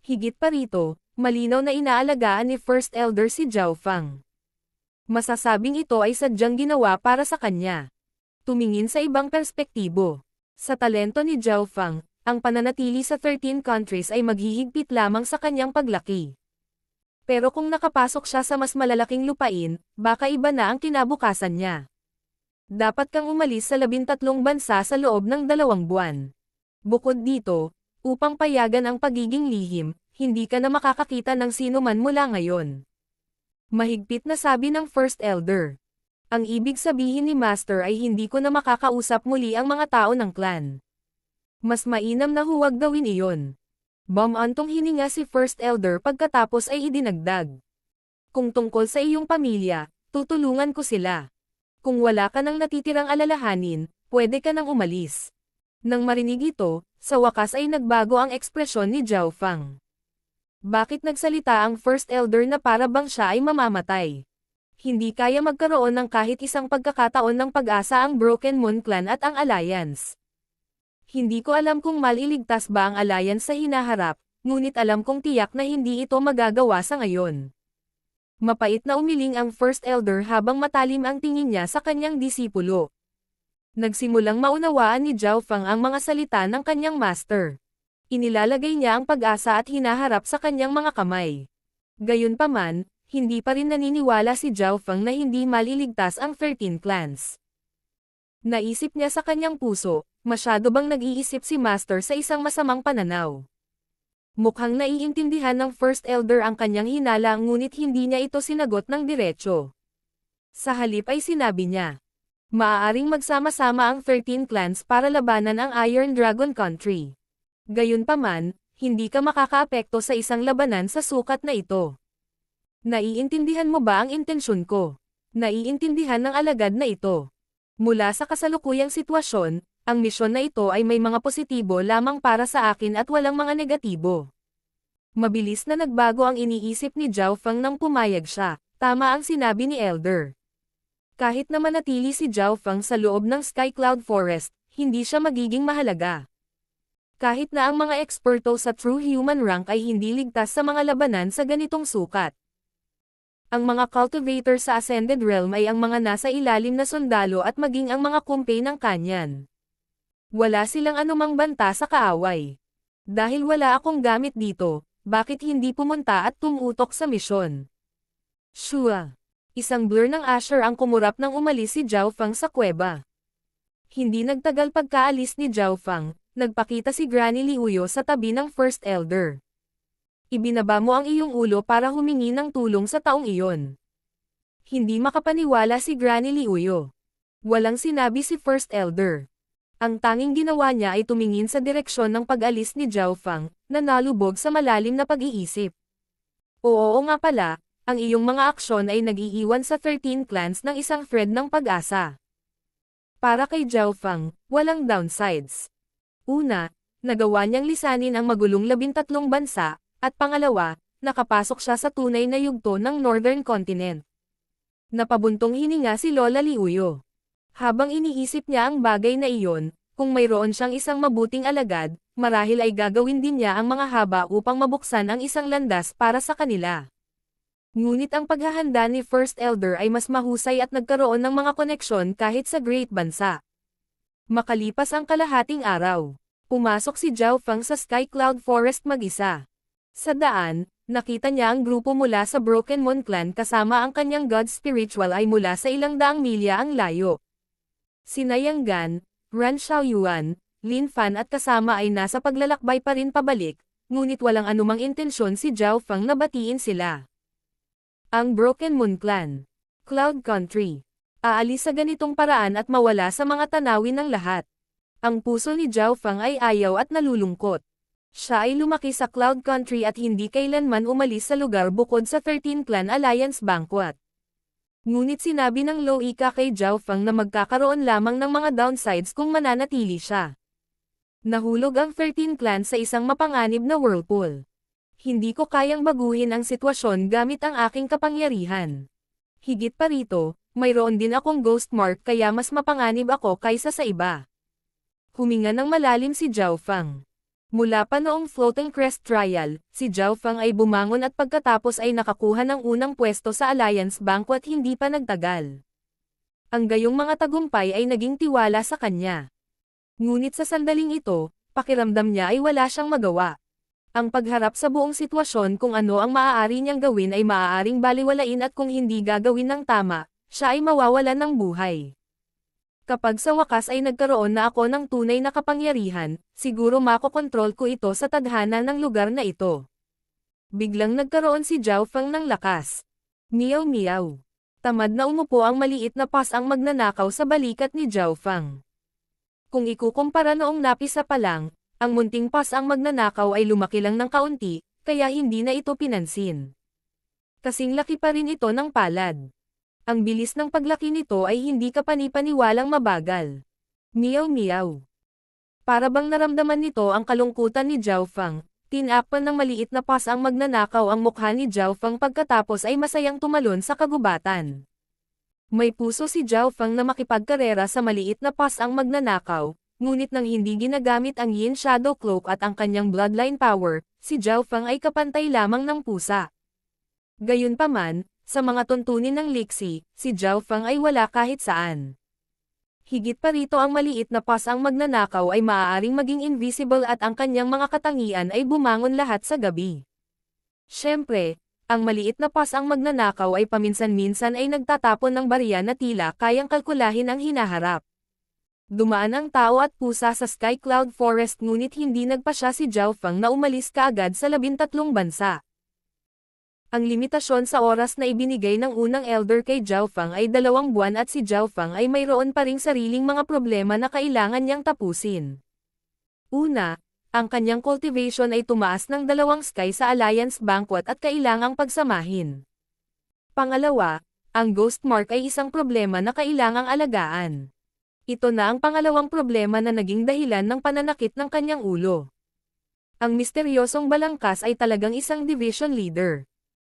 Speaker 1: Higit pa rito, malinaw na inaalagaan ni First Elder si Zhao Feng. Masasabing ito ay sadyang ginawa para sa kanya. Tumingin sa ibang perspektibo. Sa talento ni Zhao Feng, ang pananatili sa 13 countries ay maghihigpit lamang sa kanyang paglaki. Pero kung nakapasok siya sa mas malalaking lupain, baka iba na ang kinabukasan niya. Dapat kang umalis sa 13 bansa sa loob ng 2 buwan. Bukod dito, upang payagan ang pagiging lihim, hindi ka na makakakita ng sino man mula ngayon. Mahigpit na sabi ng First Elder. Ang ibig sabihin ni Master ay hindi ko na makakausap muli ang mga tao ng clan. Mas mainam na huwag gawin iyon. Bumantong hininga si First Elder pagkatapos ay idinagdag. Kung tungkol sa iyong pamilya, tutulungan ko sila. Kung wala ka nang natitirang alalahanin, pwede ka nang umalis. Nang marinig ito, sa wakas ay nagbago ang ekspresyon ni Zhao Feng. Bakit nagsalita ang First Elder na para bang siya ay mamamatay? Hindi kaya magkaroon ng kahit isang pagkakataon ng pag-asa ang Broken Moon Clan at ang Alliance. Hindi ko alam kung maliligtas ba ang Alliance sa hinaharap, ngunit alam kong tiyak na hindi ito magagawa sa ngayon. Mapait na umiling ang First Elder habang matalim ang tingin niya sa kanyang disipulo. Nagsimulang maunawaan ni Zhao Feng ang mga salita ng kanyang master. Inilalagay niya ang pag-asa at hinaharap sa kanyang mga kamay. Gayunpaman, hindi pa rin naniniwala si Zhao Feng na hindi maliligtas ang 13 clans. Naisip niya sa kanyang puso, masyado bang nag-iisip si Master sa isang masamang pananaw? Mukhang naiintindihan ng First Elder ang kanyang hinala ngunit hindi niya ito sinagot ng diretso. Sa halip ay sinabi niya, maaaring magsama-sama ang 13 clans para labanan ang Iron Dragon Country. Gayunpaman, hindi ka makakaapekto sa isang labanan sa sukat na ito. Naiintindihan mo ba ang intensyon ko? Naiintindihan ng alagad na ito. Mula sa kasalukuyang sitwasyon, Ang misyon na ito ay may mga positibo lamang para sa akin at walang mga negatibo. Mabilis na nagbago ang iniisip ni Zhao Feng nang pumayag siya, tama ang sinabi ni Elder. Kahit na manatili si Zhao Feng sa loob ng Sky Cloud Forest, hindi siya magiging mahalaga. Kahit na ang mga eksperto sa True Human Rank ay hindi ligtas sa mga labanan sa ganitong sukat. Ang mga cultivator sa Ascended Realm ay ang mga nasa ilalim na sundalo at maging ang mga kumpe ng kanyan. Wala silang anumang banta sa kaaway. Dahil wala akong gamit dito, bakit hindi pumunta at tumutok sa misyon? Shua. Isang blur ng Asher ang kumurap nang umalis si Zhao Feng sa kuweba. Hindi nagtagal pagkaalis ni Zhao Feng, nagpakita si Granny Liuyo sa tabi ng First Elder. Ibinaba mo ang iyong ulo para humingi ng tulong sa taong iyon. Hindi makapaniwala si Granny Liuyo. Walang sinabi si First Elder. Ang tanging ginawa niya ay tumingin sa direksyon ng pag-alis ni Zhao Feng, na nalubog sa malalim na pag-iisip. Oo nga pala, ang iyong mga aksyon ay nag-iiwan sa 13 clans ng isang thread ng pag-asa. Para kay Zhao Feng, walang downsides. Una, nagawa niyang lisanin ang magulong 13 bansa, at pangalawa, nakapasok siya sa tunay na yugto ng Northern Continent. Napabuntong hininga si Lola Liuyo. Habang iniisip niya ang bagay na iyon, kung mayroon siyang isang mabuting alagad, marahil ay gagawin din niya ang mga haba upang mabuksan ang isang landas para sa kanila. Ngunit ang paghahanda ni First Elder ay mas mahusay at nagkaroon ng mga koneksyon kahit sa Great Bansa. Makalipas ang kalahating araw, pumasok si Zhao Feng sa Sky Cloud Forest mag-isa. Sa daan, nakita niya ang grupo mula sa Broken Moon Clan kasama ang kanyang god spiritual ay mula sa ilang daang milya ang layo. Sina Yang Gan, Ran Xiaoyuan, Lin Fan at kasama ay nasa paglalakbay pa rin pabalik, ngunit walang anumang intensyon si Zhao Feng na batiin sila. Ang Broken Moon Clan. Cloud Country. Aalis sa ganitong paraan at mawala sa mga tanawin ng lahat. Ang puso ni Zhao Feng ay ayaw at nalulungkot. Siya ay lumaki sa Cloud Country at hindi kailanman umalis sa lugar bukod sa 13 Clan Alliance Banquet. Ngunit sinabi ng Loika kay Zhao Feng na magkakaroon lamang ng mga downsides kung mananatili siya. Nahulog ang 13 Clan sa isang mapanganib na whirlpool. Hindi ko kayang baguhin ang sitwasyon gamit ang aking kapangyarihan. Higit pa rito, mayroon din akong ghost mark kaya mas mapanganib ako kaysa sa iba. Huminga ng malalim si Zhao Feng. Mula pa noong Floating Crest Trial, si Zhao Feng ay bumangon at pagkatapos ay nakakuha ng unang pwesto sa Alliance Banquet hindi pa nagtagal. Ang gayong mga tagumpay ay naging tiwala sa kanya. Ngunit sa sandaling ito, pakiramdam niya ay wala siyang magawa. Ang pagharap sa buong sitwasyon kung ano ang maaari niyang gawin ay maaaring baliwalain at kung hindi gagawin ng tama, siya ay mawawalan ng buhay. Kapag sa wakas ay nagkaroon na ako ng tunay na kapangyarihan, siguro makokontrol ko ito sa tadhana ng lugar na ito. Biglang nagkaroon si Zhao Feng ng lakas. Miyaw miyaw. Tamad na umupo ang maliit na pas ang magnanakaw sa balikat ni Zhao Feng. Kung ikukumpara noong napisa pa lang, ang munting pas ang magnanakaw ay lumaki lang ng kaunti, kaya hindi na ito pinansin. Kasing laki pa rin ito ng palad. Ang bilis ng paglaki nito ay hindi kapanipaniwalang mabagal. Miyaw miyaw. Para bang naramdaman nito ang kalungkutan ni Zhao Feng, tinakpan ng maliit na pas ang magnanakaw ang mukha ni Zhao Feng pagkatapos ay masayang tumalon sa kagubatan. May puso si Zhao Feng na makipagkarera sa maliit na pas ang magnanakaw, ngunit nang hindi ginagamit ang Yin Shadow Cloak at ang kanyang bloodline power, si Zhao Feng ay kapantay lamang ng pusa. Gayunpaman, sa mga tuntunin ng Lixi, si Zhao Feng ay wala kahit saan. Higit pa rito ang maliit na pas ang magnanakaw ay maaaring maging invisible at ang kanyang mga katangian ay bumangon lahat sa gabi. Siyempre, ang maliit na pas ang magnanakaw ay paminsan-minsan ay nagtatapon ng barya na tila kayang kalkulahin ang hinaharap. Dumaan ang tao at pusa sa Sky Cloud Forest ngunit hindi nagpasya si Zhao Feng na umalis kaagad sa 13 bansa. Ang limitasyon sa oras na ibinigay ng unang elder kay Zhao Feng ay 2 buwan at si Zhao Feng ay mayroon pa ring sariling mga problema na kailangan niyang tapusin. Una, ang kanyang cultivation ay tumaas ng 2 sky sa Alliance Banquet at kailangang pagsamahin. Pangalawa, ang ghost mark ay isang problema na kailangang alagaan. Ito na ang pangalawang problema na naging dahilan ng pananakit ng kanyang ulo. Ang misteryosong balangkas ay talagang isang division leader.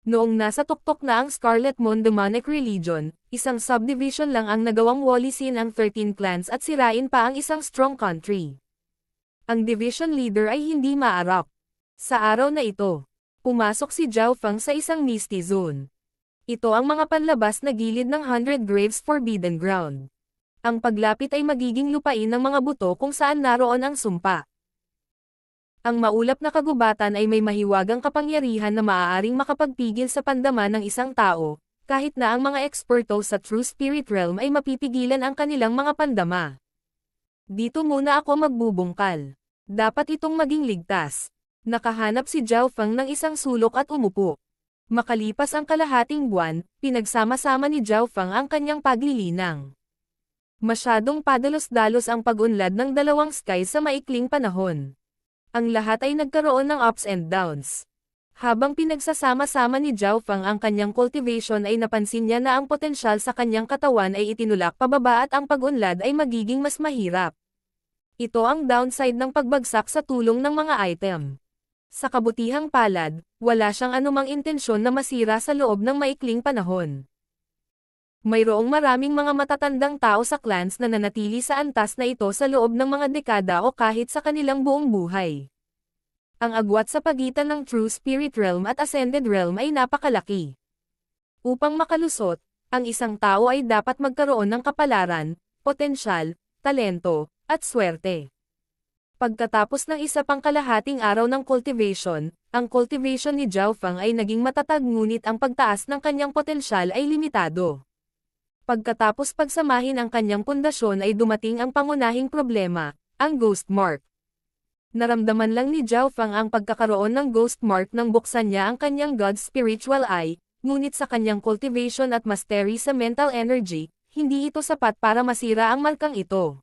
Speaker 1: Noong nasa tuktok na ang Scarlet Moon Demonic Religion, isang subdivision lang ang nagawang walisin ang 13 clans at sirain pa ang isang strong country. Ang division leader ay hindi maarap. Sa araw na ito, pumasok si Zhao Feng sa isang misty zone. Ito ang mga panlabas na gilid ng 100 Graves Forbidden Ground. Ang paglapit ay magiging lupain ng mga buto kung saan naroon ang sumpa. Ang maulap na kagubatan ay may mahiwagang kapangyarihan na maaaring makapagpigil sa pandama ng isang tao, kahit na ang mga eksperto sa True Spirit Realm ay mapipigilan ang kanilang mga pandama. Dito muna ako magbubungkal. Dapat itong maging ligtas. Nakahanap si Zhao Feng ng isang sulok at umupo. Makalipas ang kalahating buwan, pinagsama-sama ni Zhao Feng ang kanyang paglilinang. Masyadong padalos-dalos ang pag-unlad ng dalawang skies sa maikling panahon. Ang lahat ay nagkaroon ng ups and downs. Habang pinagsasama-sama ni Zhao Feng ang kanyang cultivation ay napansin niya na ang potensyal sa kanyang katawan ay itinulak pababa at ang pag-unlad ay magiging mas mahirap. Ito ang downside ng pagbagsak sa tulong ng mga item. Sa kabutihang palad, wala siyang anumang intensyon na masira sa loob ng maikling panahon. Mayroong maraming mga matatandang tao sa clans na nanatili sa antas na ito sa loob ng mga dekada o kahit sa kanilang buong buhay. Ang agwat sa pagitan ng True Spirit Realm at Ascended Realm ay napakalaki. Upang makalusot, ang isang tao ay dapat magkaroon ng kapalaran, potensyal, talento, at swerte. Pagkatapos ng isa pang kalahating araw ng cultivation, ang cultivation ni Zhao Feng ay naging matatag ngunit ang pagtaas ng kanyang potensyal ay limitado. Pagkatapos pagsamahin ang kanyang pundasyon ay dumating ang pangunahing problema, ang Ghost Mark. Naramdaman lang ni Zhao Feng ang pagkakaroon ng Ghost Mark nang buksan niya ang kanyang God's Spiritual Eye, ngunit sa kanyang cultivation at mastery sa mental energy, hindi ito sapat para masira ang markang ito.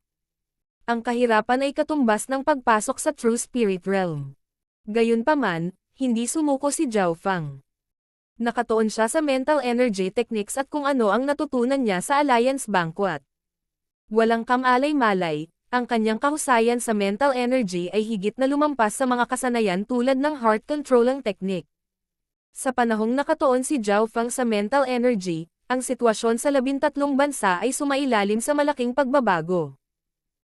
Speaker 1: Ang kahirapan ay katumbas ng pagpasok sa True Spirit Realm. Gayunpaman, hindi sumuko si Zhao Feng. Nakatuon siya sa mental energy techniques at kung ano ang natutunan niya sa Alliance Banquet. Walang kamalay-malay, ang kanyang kahusayan sa mental energy ay higit na lumampas sa mga kasanayan tulad ng heart controlling technique. Sa panahong nakatuon si Zhao Feng sa mental energy, ang sitwasyon sa 13 bansa ay sumailalim sa malaking pagbabago.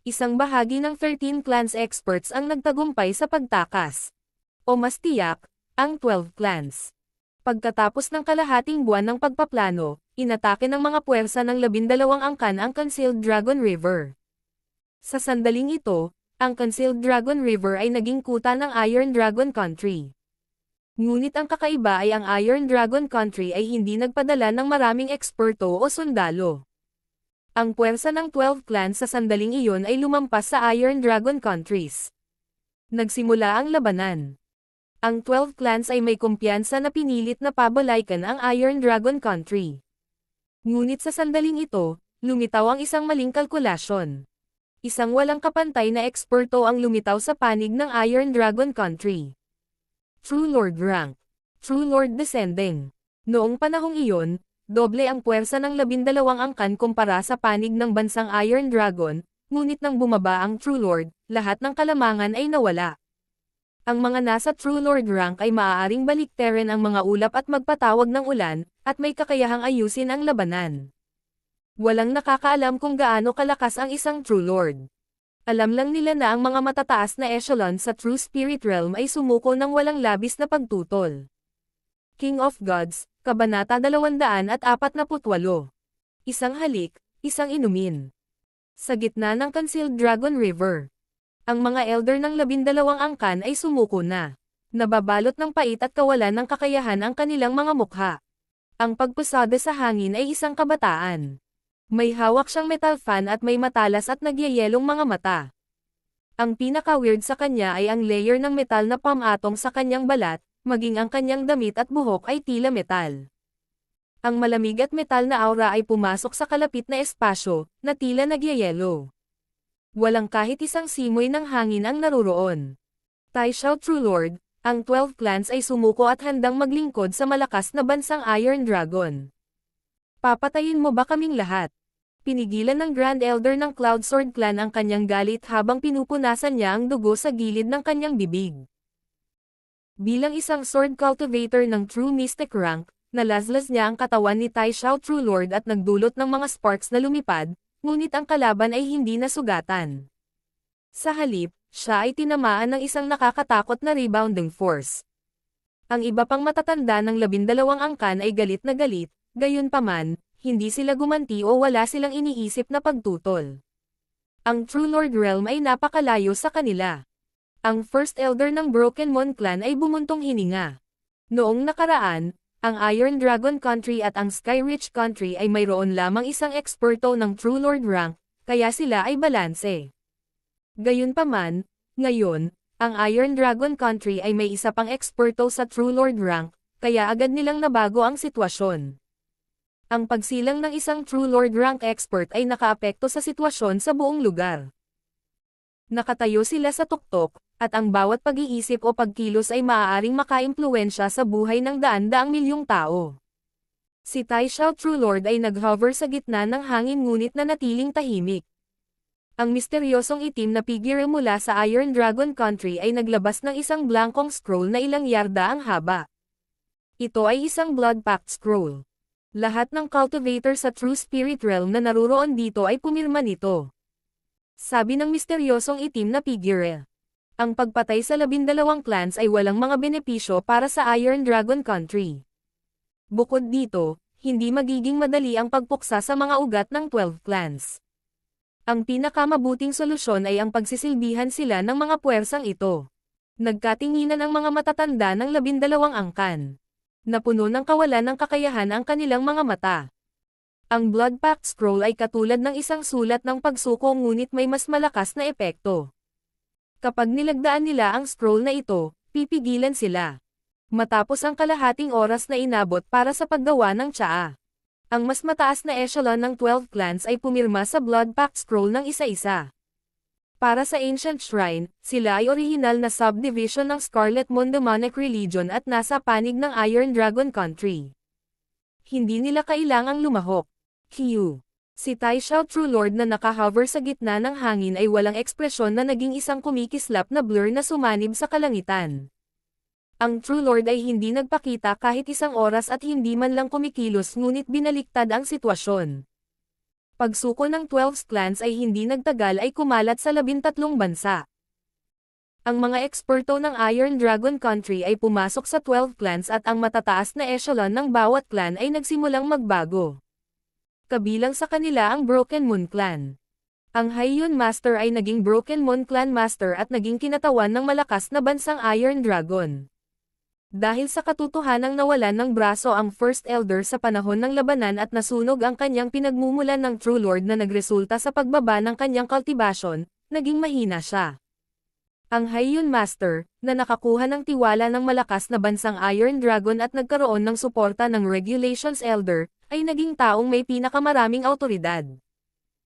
Speaker 1: Isang bahagi ng 13 clans experts ang nagtagumpay sa pagtakas. O mas tiyak, ang 12 clans. Pagkatapos ng kalahating buwan ng pagpaplano, inatake ng mga puwersa ng 12 angkan ang Concealed Dragon River. Sa sandaling ito, ang Concealed Dragon River ay naging kuta ng Iron Dragon Country. Ngunit ang kakaiba ay ang Iron Dragon Country ay hindi nagpadala ng maraming eksperto o sundalo. Ang puwersa ng 12 clans sa sandaling iyon ay lumampas sa Iron Dragon Countries. Nagsimula ang labanan. Ang 12 clans ay may kumpiyansa na pinilit na pabalaykan ang Iron Dragon Country. Ngunit sa sandaling ito, lumitaw ang isang maling kalkulasyon. Isang walang kapantay na eksperto ang lumitaw sa panig ng Iron Dragon Country. True Lord Rank. True Lord Descending. Noong panahong iyon, doble ang puwersa ng 12 angkan kumpara sa panig ng bansang Iron Dragon, ngunit nang bumaba ang True Lord, lahat ng kalamangan ay nawala. Ang mga nasa True Lord rank ay maaaring baliktarin ang mga ulap at magpatawag ng ulan, at may kakayahang ayusin ang labanan. Walang nakakaalam kung gaano kalakas ang isang True Lord. Alam lang nila na ang mga matataas na echelon sa True Spirit Realm ay sumuko ng walang labis na pagtutol. King of Gods, Kabanata 248. Isang halik, isang inumin. Sa gitna ng Concealed Dragon River. Ang mga elder ng 12 angkan ay sumuko na. Nababalot ng pait at kawalan ng kakayahan ang kanilang mga mukha. Ang pagpusada sa hangin ay isang kabataan. May hawak siyang metal fan at may matalas at nagyayelong mga mata. Ang pinaka-weird sa kanya ay ang layer ng metal na pamatong sa kanyang balat, maging ang kanyang damit at buhok ay tila metal. Ang malamig at metal na aura ay pumasok sa kalapit na espasyo, na tila nagyayelo. Walang kahit isang simoy ng hangin ang naruroon. Taishao True Lord, ang 12 clans ay sumuko at handang maglingkod sa malakas na bansang Iron Dragon. Papatayin mo ba kaming lahat? Pinigilan ng Grand Elder ng Cloud Sword Clan ang kanyang galit habang pinupunasan niya ang dugo sa gilid ng kanyang bibig. Bilang isang sword cultivator ng True Mystic rank, nalaslas niya ang katawan ni Tai Xiao True Lord at nagdulot ng mga sparks na lumipad, ngunit ang kalaban ay hindi nasugatan. Sa halip, siya ay tinamaan ng isang nakakatakot na rebounding force. Ang iba pang matatanda ng 12 angkan ay galit na galit, gayunpaman, hindi sila gumanti o wala silang iniisip na pagtutol. Ang True Lord Realm ay napakalayo sa kanila. Ang First Elder ng Broken Moon Clan ay bumuntong hininga. Noong nakaraan, ang Iron Dragon Country at ang Sky Rich Country ay mayroon lamang isang eksperto ng True Lord rank, kaya sila ay balanse. Gayunpaman, ngayon, ang Iron Dragon Country ay may isa pang eksperto sa True Lord rank, kaya agad nilang nabago ang sitwasyon. Ang pagsilang ng isang True Lord rank expert ay nakaapekto sa sitwasyon sa buong lugar. Nakatayo sila sa tuktok, at ang bawat pag-iisip o pagkilos ay maaaring makaimpluwensya sa buhay ng daan-daang milyong tao. Si Tai Xiao True Lord ay nag-hover sa gitna ng hangin ngunit nanatiling tahimik. Ang misteryosong itim na figure mula sa Iron Dragon Country ay naglabas ng isang blankong scroll na ilang yarda ang haba. Ito ay isang blood-pact scroll. Lahat ng cultivator sa True Spirit Realm na naruroon dito ay pumirma nito. Sabi ng misteryosong itim na figure. Ang pagpatay sa 12 clans ay walang mga benepisyo para sa Iron Dragon Country. Bukod dito, hindi magiging madali ang pagpuksa sa mga ugat ng 12 clans. Ang pinakamabuting solusyon ay ang pagsisilbihan sila ng mga puwersang ito. Nagkatinginan ang mga matatanda ng 12 angkan. Napuno ng kawalan ng kakayahan ang kanilang mga mata. Ang Blood Pact Scroll ay katulad ng isang sulat ng pagsuko ngunit may mas malakas na epekto. Kapag nilagdaan nila ang scroll na ito, pipigilan sila. Matapos ang kalahating oras na inabot para sa paggawa ng tsaa. Ang mas mataas na echelon ng 12 clans ay pumirma sa Blood Pact Scroll ng isa-isa. Para sa Ancient Shrine, sila ay orihinal na subdivision ng Scarlet Moon Demonic Religion at nasa panig ng Iron Dragon Country. Hindi nila kailangang lumahok. Q. Si Tai Xiao True Lord na nakahover sa gitna ng hangin ay walang ekspresyon na naging isang kumikislap na blur na sumanib sa kalangitan. Ang True Lord ay hindi nagpakita kahit isang oras at hindi man lang kumikilos ngunit binaliktad ang sitwasyon. Pagsuko ng 12 clans ay hindi nagtagal ay kumalat sa 13 bansa. Ang mga eksperto ng Iron Dragon Country ay pumasok sa 12 clans at ang matataas na echelon ng bawat clan ay nagsimulang magbago. Kabilang sa kanila ang Broken Moon Clan. Ang Haiyun Master ay naging Broken Moon Clan Master at naging kinatawan ng malakas na bansang Iron Dragon. Dahil sa katotohanang nawalan ng braso ang First Elder sa panahon ng labanan at nasunog ang kanyang pinagmumulan ng True Lord na nagresulta sa pagbaba ng kanyang cultivation, naging mahina siya. Ang Haiyun Master, na nakakuha ng tiwala ng malakas na bansang Iron Dragon at nagkaroon ng suporta ng Regulations Elder, ay naging taong may pinakamaraming awtoridad.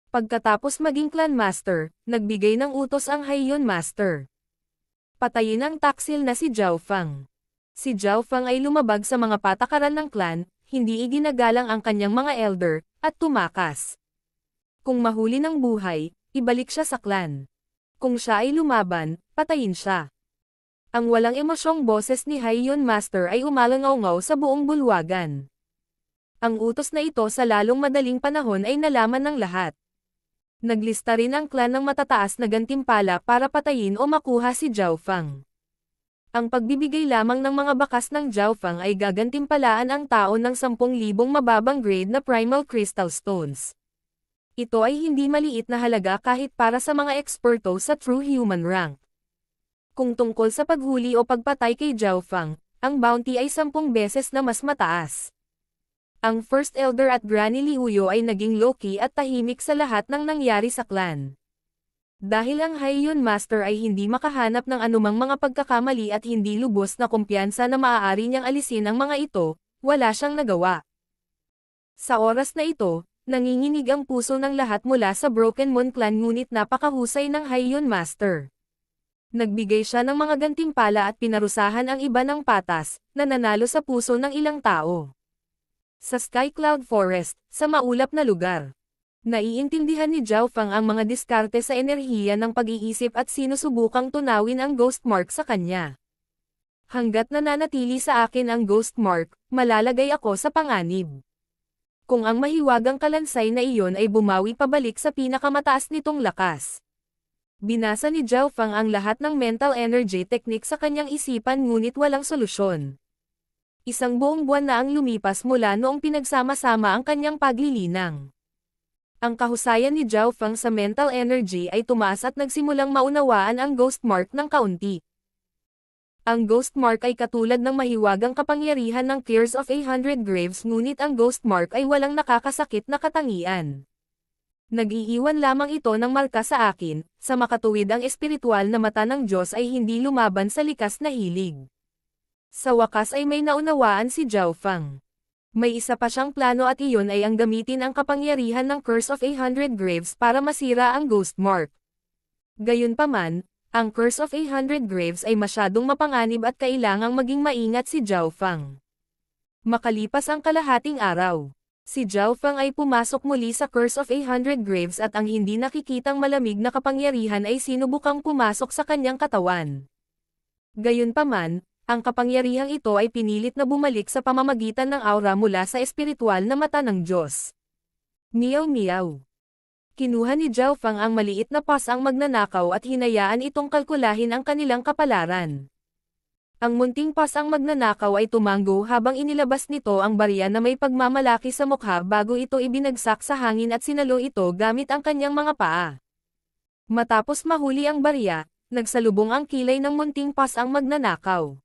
Speaker 1: Pagkatapos maging Clan Master, nagbigay ng utos ang Haiyun Master. Patayin ang taksil na si Zhao Fang. Si Zhao Fang ay lumabag sa mga patakaran ng clan, hindi iginagalang ang kanyang mga elder, at tumakas. Kung mahuli ng buhay, ibalik siya sa clan. Kung siya ay lumaban, patayin siya. Ang walang emosyong boses ni Haiyun Master ay umalangaw-ngaw sa buong bulwagan. Ang utos na ito sa lalong madaling panahon ay nalaman ng lahat. Naglista rin ang clan ng matataas na gantimpala para patayin o makuha si Zhao Fang. Ang pagbibigay lamang ng mga bakas ng Zhao Fang ay gagantimpalaan ang tao ng 10,000 mababang grade na Primal Crystal Stones. Ito ay hindi maliit na halaga kahit para sa mga eksperto sa True Human rank. Kung tungkol sa paghuli o pagpatay kay Zhao Fang, ang bounty ay 10 beses na mas mataas. Ang First Elder at Granny Liuyo ay naging low-key at tahimik sa lahat ng nangyari sa clan. Dahil ang Haiyun Master ay hindi makahanap ng anumang mga pagkakamali at hindi lubos na kumpiyansa na maaari niyang alisin ang mga ito, wala siyang nagawa. Sa oras na ito, nanginginig ang puso ng lahat mula sa Broken Moon Clan ngunit napakahusay ng Haiyun Master. Nagbigay siya ng mga gantimpala at pinarusahan ang iba ng patas, na nanalo sa puso ng ilang tao. Sa Sky Cloud Forest, sa maulap na lugar. Naiintindihan ni Zhao Fang ang mga diskarte sa enerhiya ng pag-iisip at sinusubukang tunawin ang ghost mark sa kanya. Hanggat nananatili sa akin ang ghost mark, malalagay ako sa panganib. Kung ang mahiwagang kalansay na iyon ay bumawi pabalik sa pinakamataas nitong lakas. Binasa ni Zhao Fang ang lahat ng mental energy technique sa kanyang isipan ngunit walang solusyon. Isang buong buwan na ang lumipas mula noong pinagsama-sama ang kanyang paglilinang. Ang kahusayan ni Zhao Fang sa mental energy ay tumaas at nagsimulang maunawaan ang ghost mark ng kaunti. Ang ghost mark ay katulad ng mahiwagang kapangyarihan ng Tears of 100 Graves ngunit ang ghost mark ay walang nakakasakit na katangian. Nag-iiwan lamang ito ng marka sa akin, sa makatuwid ang espiritual na mata ng Diyos ay hindi lumaban sa likas na hilig. Sa wakas ay may naunawaan si Zhao Fang. May isa pa siyang plano at iyon ay ang gamitin ang kapangyarihan ng Curse of 100 Graves para masira ang ghost mark. Gayunpaman, ang Curse of 100 Graves ay masyadong mapanganib at kailangang maging maingat si Zhao Fang. Makalipas ang kalahating araw, si Zhao Fang ay pumasok muli sa Curse of 100 Graves at ang hindi nakikitang malamig na kapangyarihan ay sinubukang pumasok sa kanyang katawan. Gayunpaman, ang kapangyarihang ito ay pinilit na bumalik sa pamamagitan ng aura mula sa espiritual na mata ng Diyos. Meow meow. Kinuha ni Zhao Fang ang maliit na pasang magnanakaw at hinayaan itong kalkulahin ang kanilang kapalaran. Ang munting pasang magnanakaw ay tumango habang inilabas nito ang barya na may pagmamalaki sa mukha bago ito ibinagsak sa hangin at sinalo ito gamit ang kanyang mga paa. Matapos mahuli ang barya, nagsalubong ang kilay ng munting pasang magnanakaw.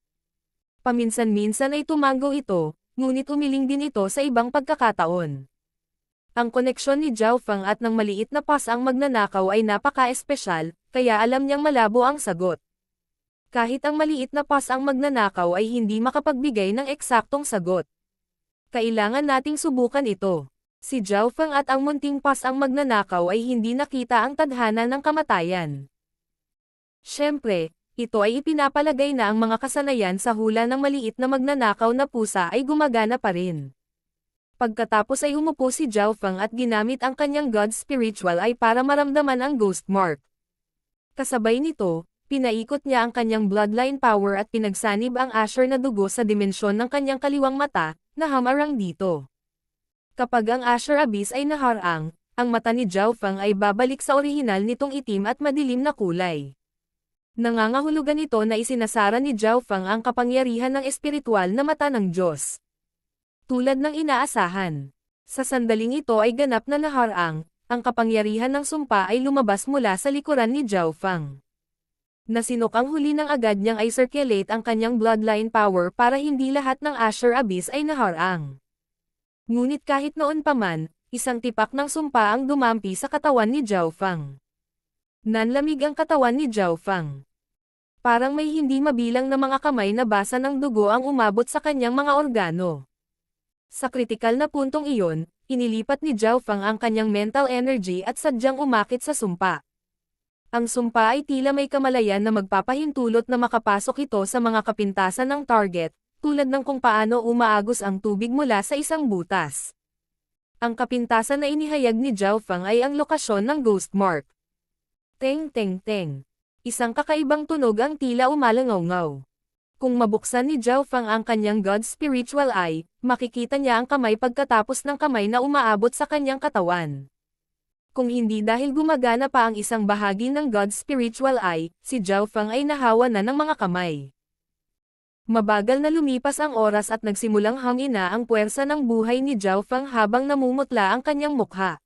Speaker 1: Paminsan-minsan ay tumango ito, ngunit umiling din ito sa ibang pagkakataon. Ang koneksyon ni Zhao Fang at ng maliit na pasang magnanakaw ay napaka-espesyal, kaya alam niyang malabo ang sagot. Kahit ang maliit na pasang magnanakaw ay hindi makapagbigay ng eksaktong sagot. Kailangan nating subukan ito. Si Zhao Fang at ang munting pasang magnanakaw ay hindi nakita ang tadhana ng kamatayan. Siyempre, ito ay ipinapalagay na ang mga kasanayan sa hula ng maliit na magnanakaw na pusa ay gumagana pa rin. Pagkatapos ay umupo si Zhao Fang at ginamit ang kanyang God Spiritual Eye para maramdaman ang ghost mark. Kasabay nito, pinaikot niya ang kanyang bloodline power at pinagsanib ang Asher na dugo sa dimensyon ng kanyang kaliwang mata, na hamarang dito. Kapag ang Asher Abyss ay naharang, ang mata ni Zhao Fang ay babalik sa orihinal nitong itim at madilim na kulay. Nangangahulugan ito na isinasara ni Zhao Fang ang kapangyarihan ng espiritual na mata ng Diyos. Tulad ng inaasahan. Sa sandaling ito ay ganap na naharang, ang kapangyarihan ng sumpa ay lumabas mula sa likuran ni Zhao Fang. Nasinukang huli ng agad niyang ay circulate ang kanyang bloodline power para hindi lahat ng Asher Abyss ay naharang. Ngunit kahit noon pa man, isang tipak ng sumpa ang dumampi sa katawan ni Zhao Fang. Nanlamig ang katawan ni Zhao Fang. Parang may hindi mabilang na mga kamay na basa ng dugo ang umabot sa kanyang mga organo. Sa kritikal na puntong iyon, inilipat ni Zhao Fang ang kanyang mental energy at sadyang umakit sa sumpa. Ang sumpa ay tila may kamalayan na magpapahintulot na makapasok ito sa mga kapintasan ng target, tulad ng kung paano umaagos ang tubig mula sa isang butas. Ang kapintasan na inihayag ni Zhao Fang ay ang lokasyon ng ghost mark. Teng teng teng. Isang kakaibang tunog ang tila umalangaw-ngaw. Kung mabuksan ni Zhao Fang ang kanyang God Spiritual Eye, makikita niya ang kamay pagkatapos ng kamay na umaabot sa kanyang katawan. Kung hindi dahil gumagana pa ang isang bahagi ng God Spiritual Eye, si Zhao Fang ay nahawa na ng mga kamay. Mabagal na lumipas ang oras at nagsimulang hangina ang puwersa ng buhay ni Zhao Fang habang namumutla ang kanyang mukha.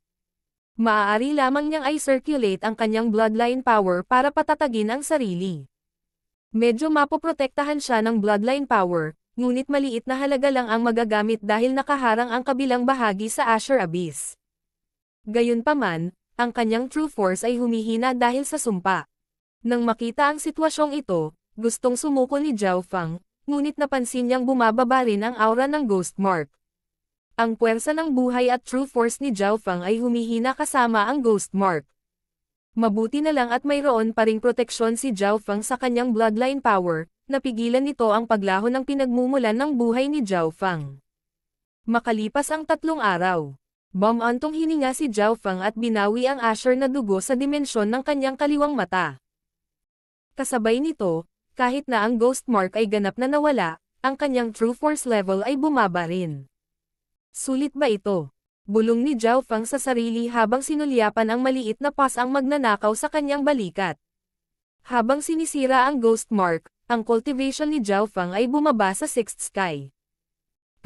Speaker 1: Maaari lamang niyang i-circulate ang kanyang bloodline power para patatagin ang sarili. Medyo mapoprotektahan siya ng bloodline power, ngunit maliit na halaga lang ang magagamit dahil nakaharang ang kabilang bahagi sa Asher Abyss. Gayunpaman, ang kanyang true force ay humihina dahil sa sumpa. Nang makita ang sitwasyong ito, gustong sumuko ni Zhao Fang, ngunit napansin niyang bumababa rin ang aura ng ghost mark. Ang puwersa ng buhay at true force ni Zhao Fang ay humihina kasama ang ghost mark. Mabuti na lang at mayroon pa ring proteksyon si Zhao Fang sa kanyang bloodline power, napigilan nito ang paglaho ng pinagmumulan ng buhay ni Zhao Fang. Makalipas ang 3 araw, Bumantong hininga si Zhao Feng at binawi ang Asher na dugo sa dimensyon ng kanyang kaliwang mata. Kasabay nito, kahit na ang ghost mark ay ganap na nawala, ang kanyang true force level ay bumaba rin. Sulit ba ito? Bulong ni Zhao Feng sa sarili habang sinulyapan ang maliit na pasang magnanakaw sa kanyang balikat. Habang sinisira ang ghost mark, ang cultivation ni Zhao Feng ay bumaba sa sixth sky.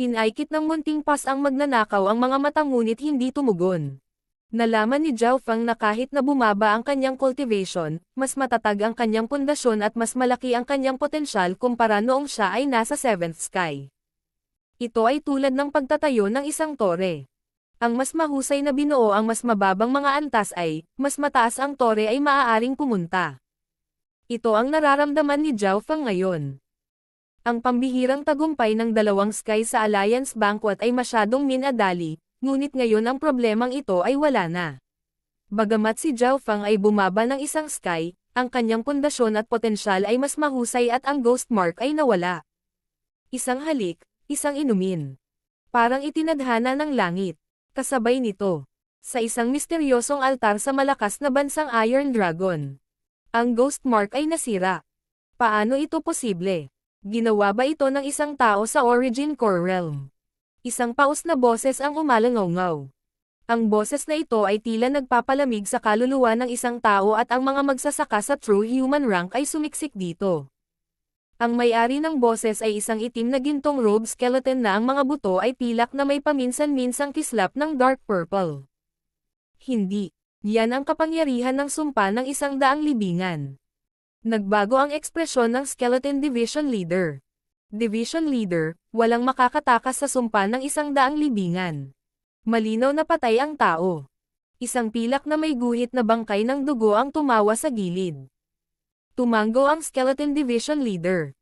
Speaker 1: Pinaikit ng munting pas ang magnanakaw ang mga mata ngunit hindi tumugon. Nalaman ni Zhao Feng na kahit na bumaba ang kanyang cultivation, mas matatag ang kanyang pundasyon at mas malaki ang kanyang potensyal kumpara noong siya ay nasa seventh sky. Ito ay tulad ng pagtatayo ng isang tore. Ang mas mahusay na binuo ang mas mababang mga antas ay, mas mataas ang tore ay maaaring pumunta. Ito ang nararamdaman ni Zhao Feng ngayon. Ang pambihirang tagumpay ng dalawang sky sa Alliance Banquet ay masyadong minadali, ngunit ngayon ang problemang ito ay wala na. Bagamat si Zhao Feng ay bumaba ng isang sky, ang kanyang pundasyon at potensyal ay mas mahusay at ang ghost mark ay nawala. Isang halik, isang inumin. Parang itinadhana ng langit. Kasabay nito, sa isang misteryosong altar sa malakas na bansang Iron Dragon. Ang ghost mark ay nasira. Paano ito posible? Ginawa ba ito ng isang tao sa Origin Core Realm? Isang paus na boses ang umalangaw-ngaw. Ang boses na ito ay tila nagpapalamig sa kaluluwa ng isang tao at ang mga magsasaka sa True Human rank ay sumiksik dito. Ang may-ari ng boses ay isang itim na gintong robe skeleton na ang mga buto ay pilak na may paminsan-minsang kislap ng dark purple. Hindi. Yan ang kapangyarihan ng sumpa ng 100 libingan. Nagbago ang ekspresyon ng Skeleton Division Leader. Division Leader, walang makakatakas sa sumpa ng 100 libingan. Malinaw na patay ang tao. Isang pilak na may guhit na bangkay ng dugo ang tumawa sa gilid. Tumango ang Skeleton Division Leader.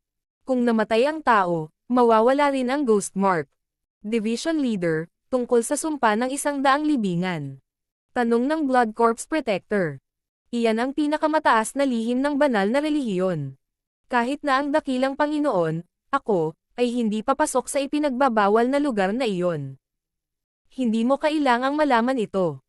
Speaker 1: Kung namatay ang tao, mawawala rin ang ghost mark. Division Leader, tungkol sa sumpa ng 100 libingan. Tanong ng Blood Corps Protector. Iyan ang pinakamataas na lihim ng banal na relihiyon. Kahit na ang dakilang Panginoon, ako, ay hindi papasok sa ipinagbabawal na lugar na iyon. Hindi mo kailangang malaman ito.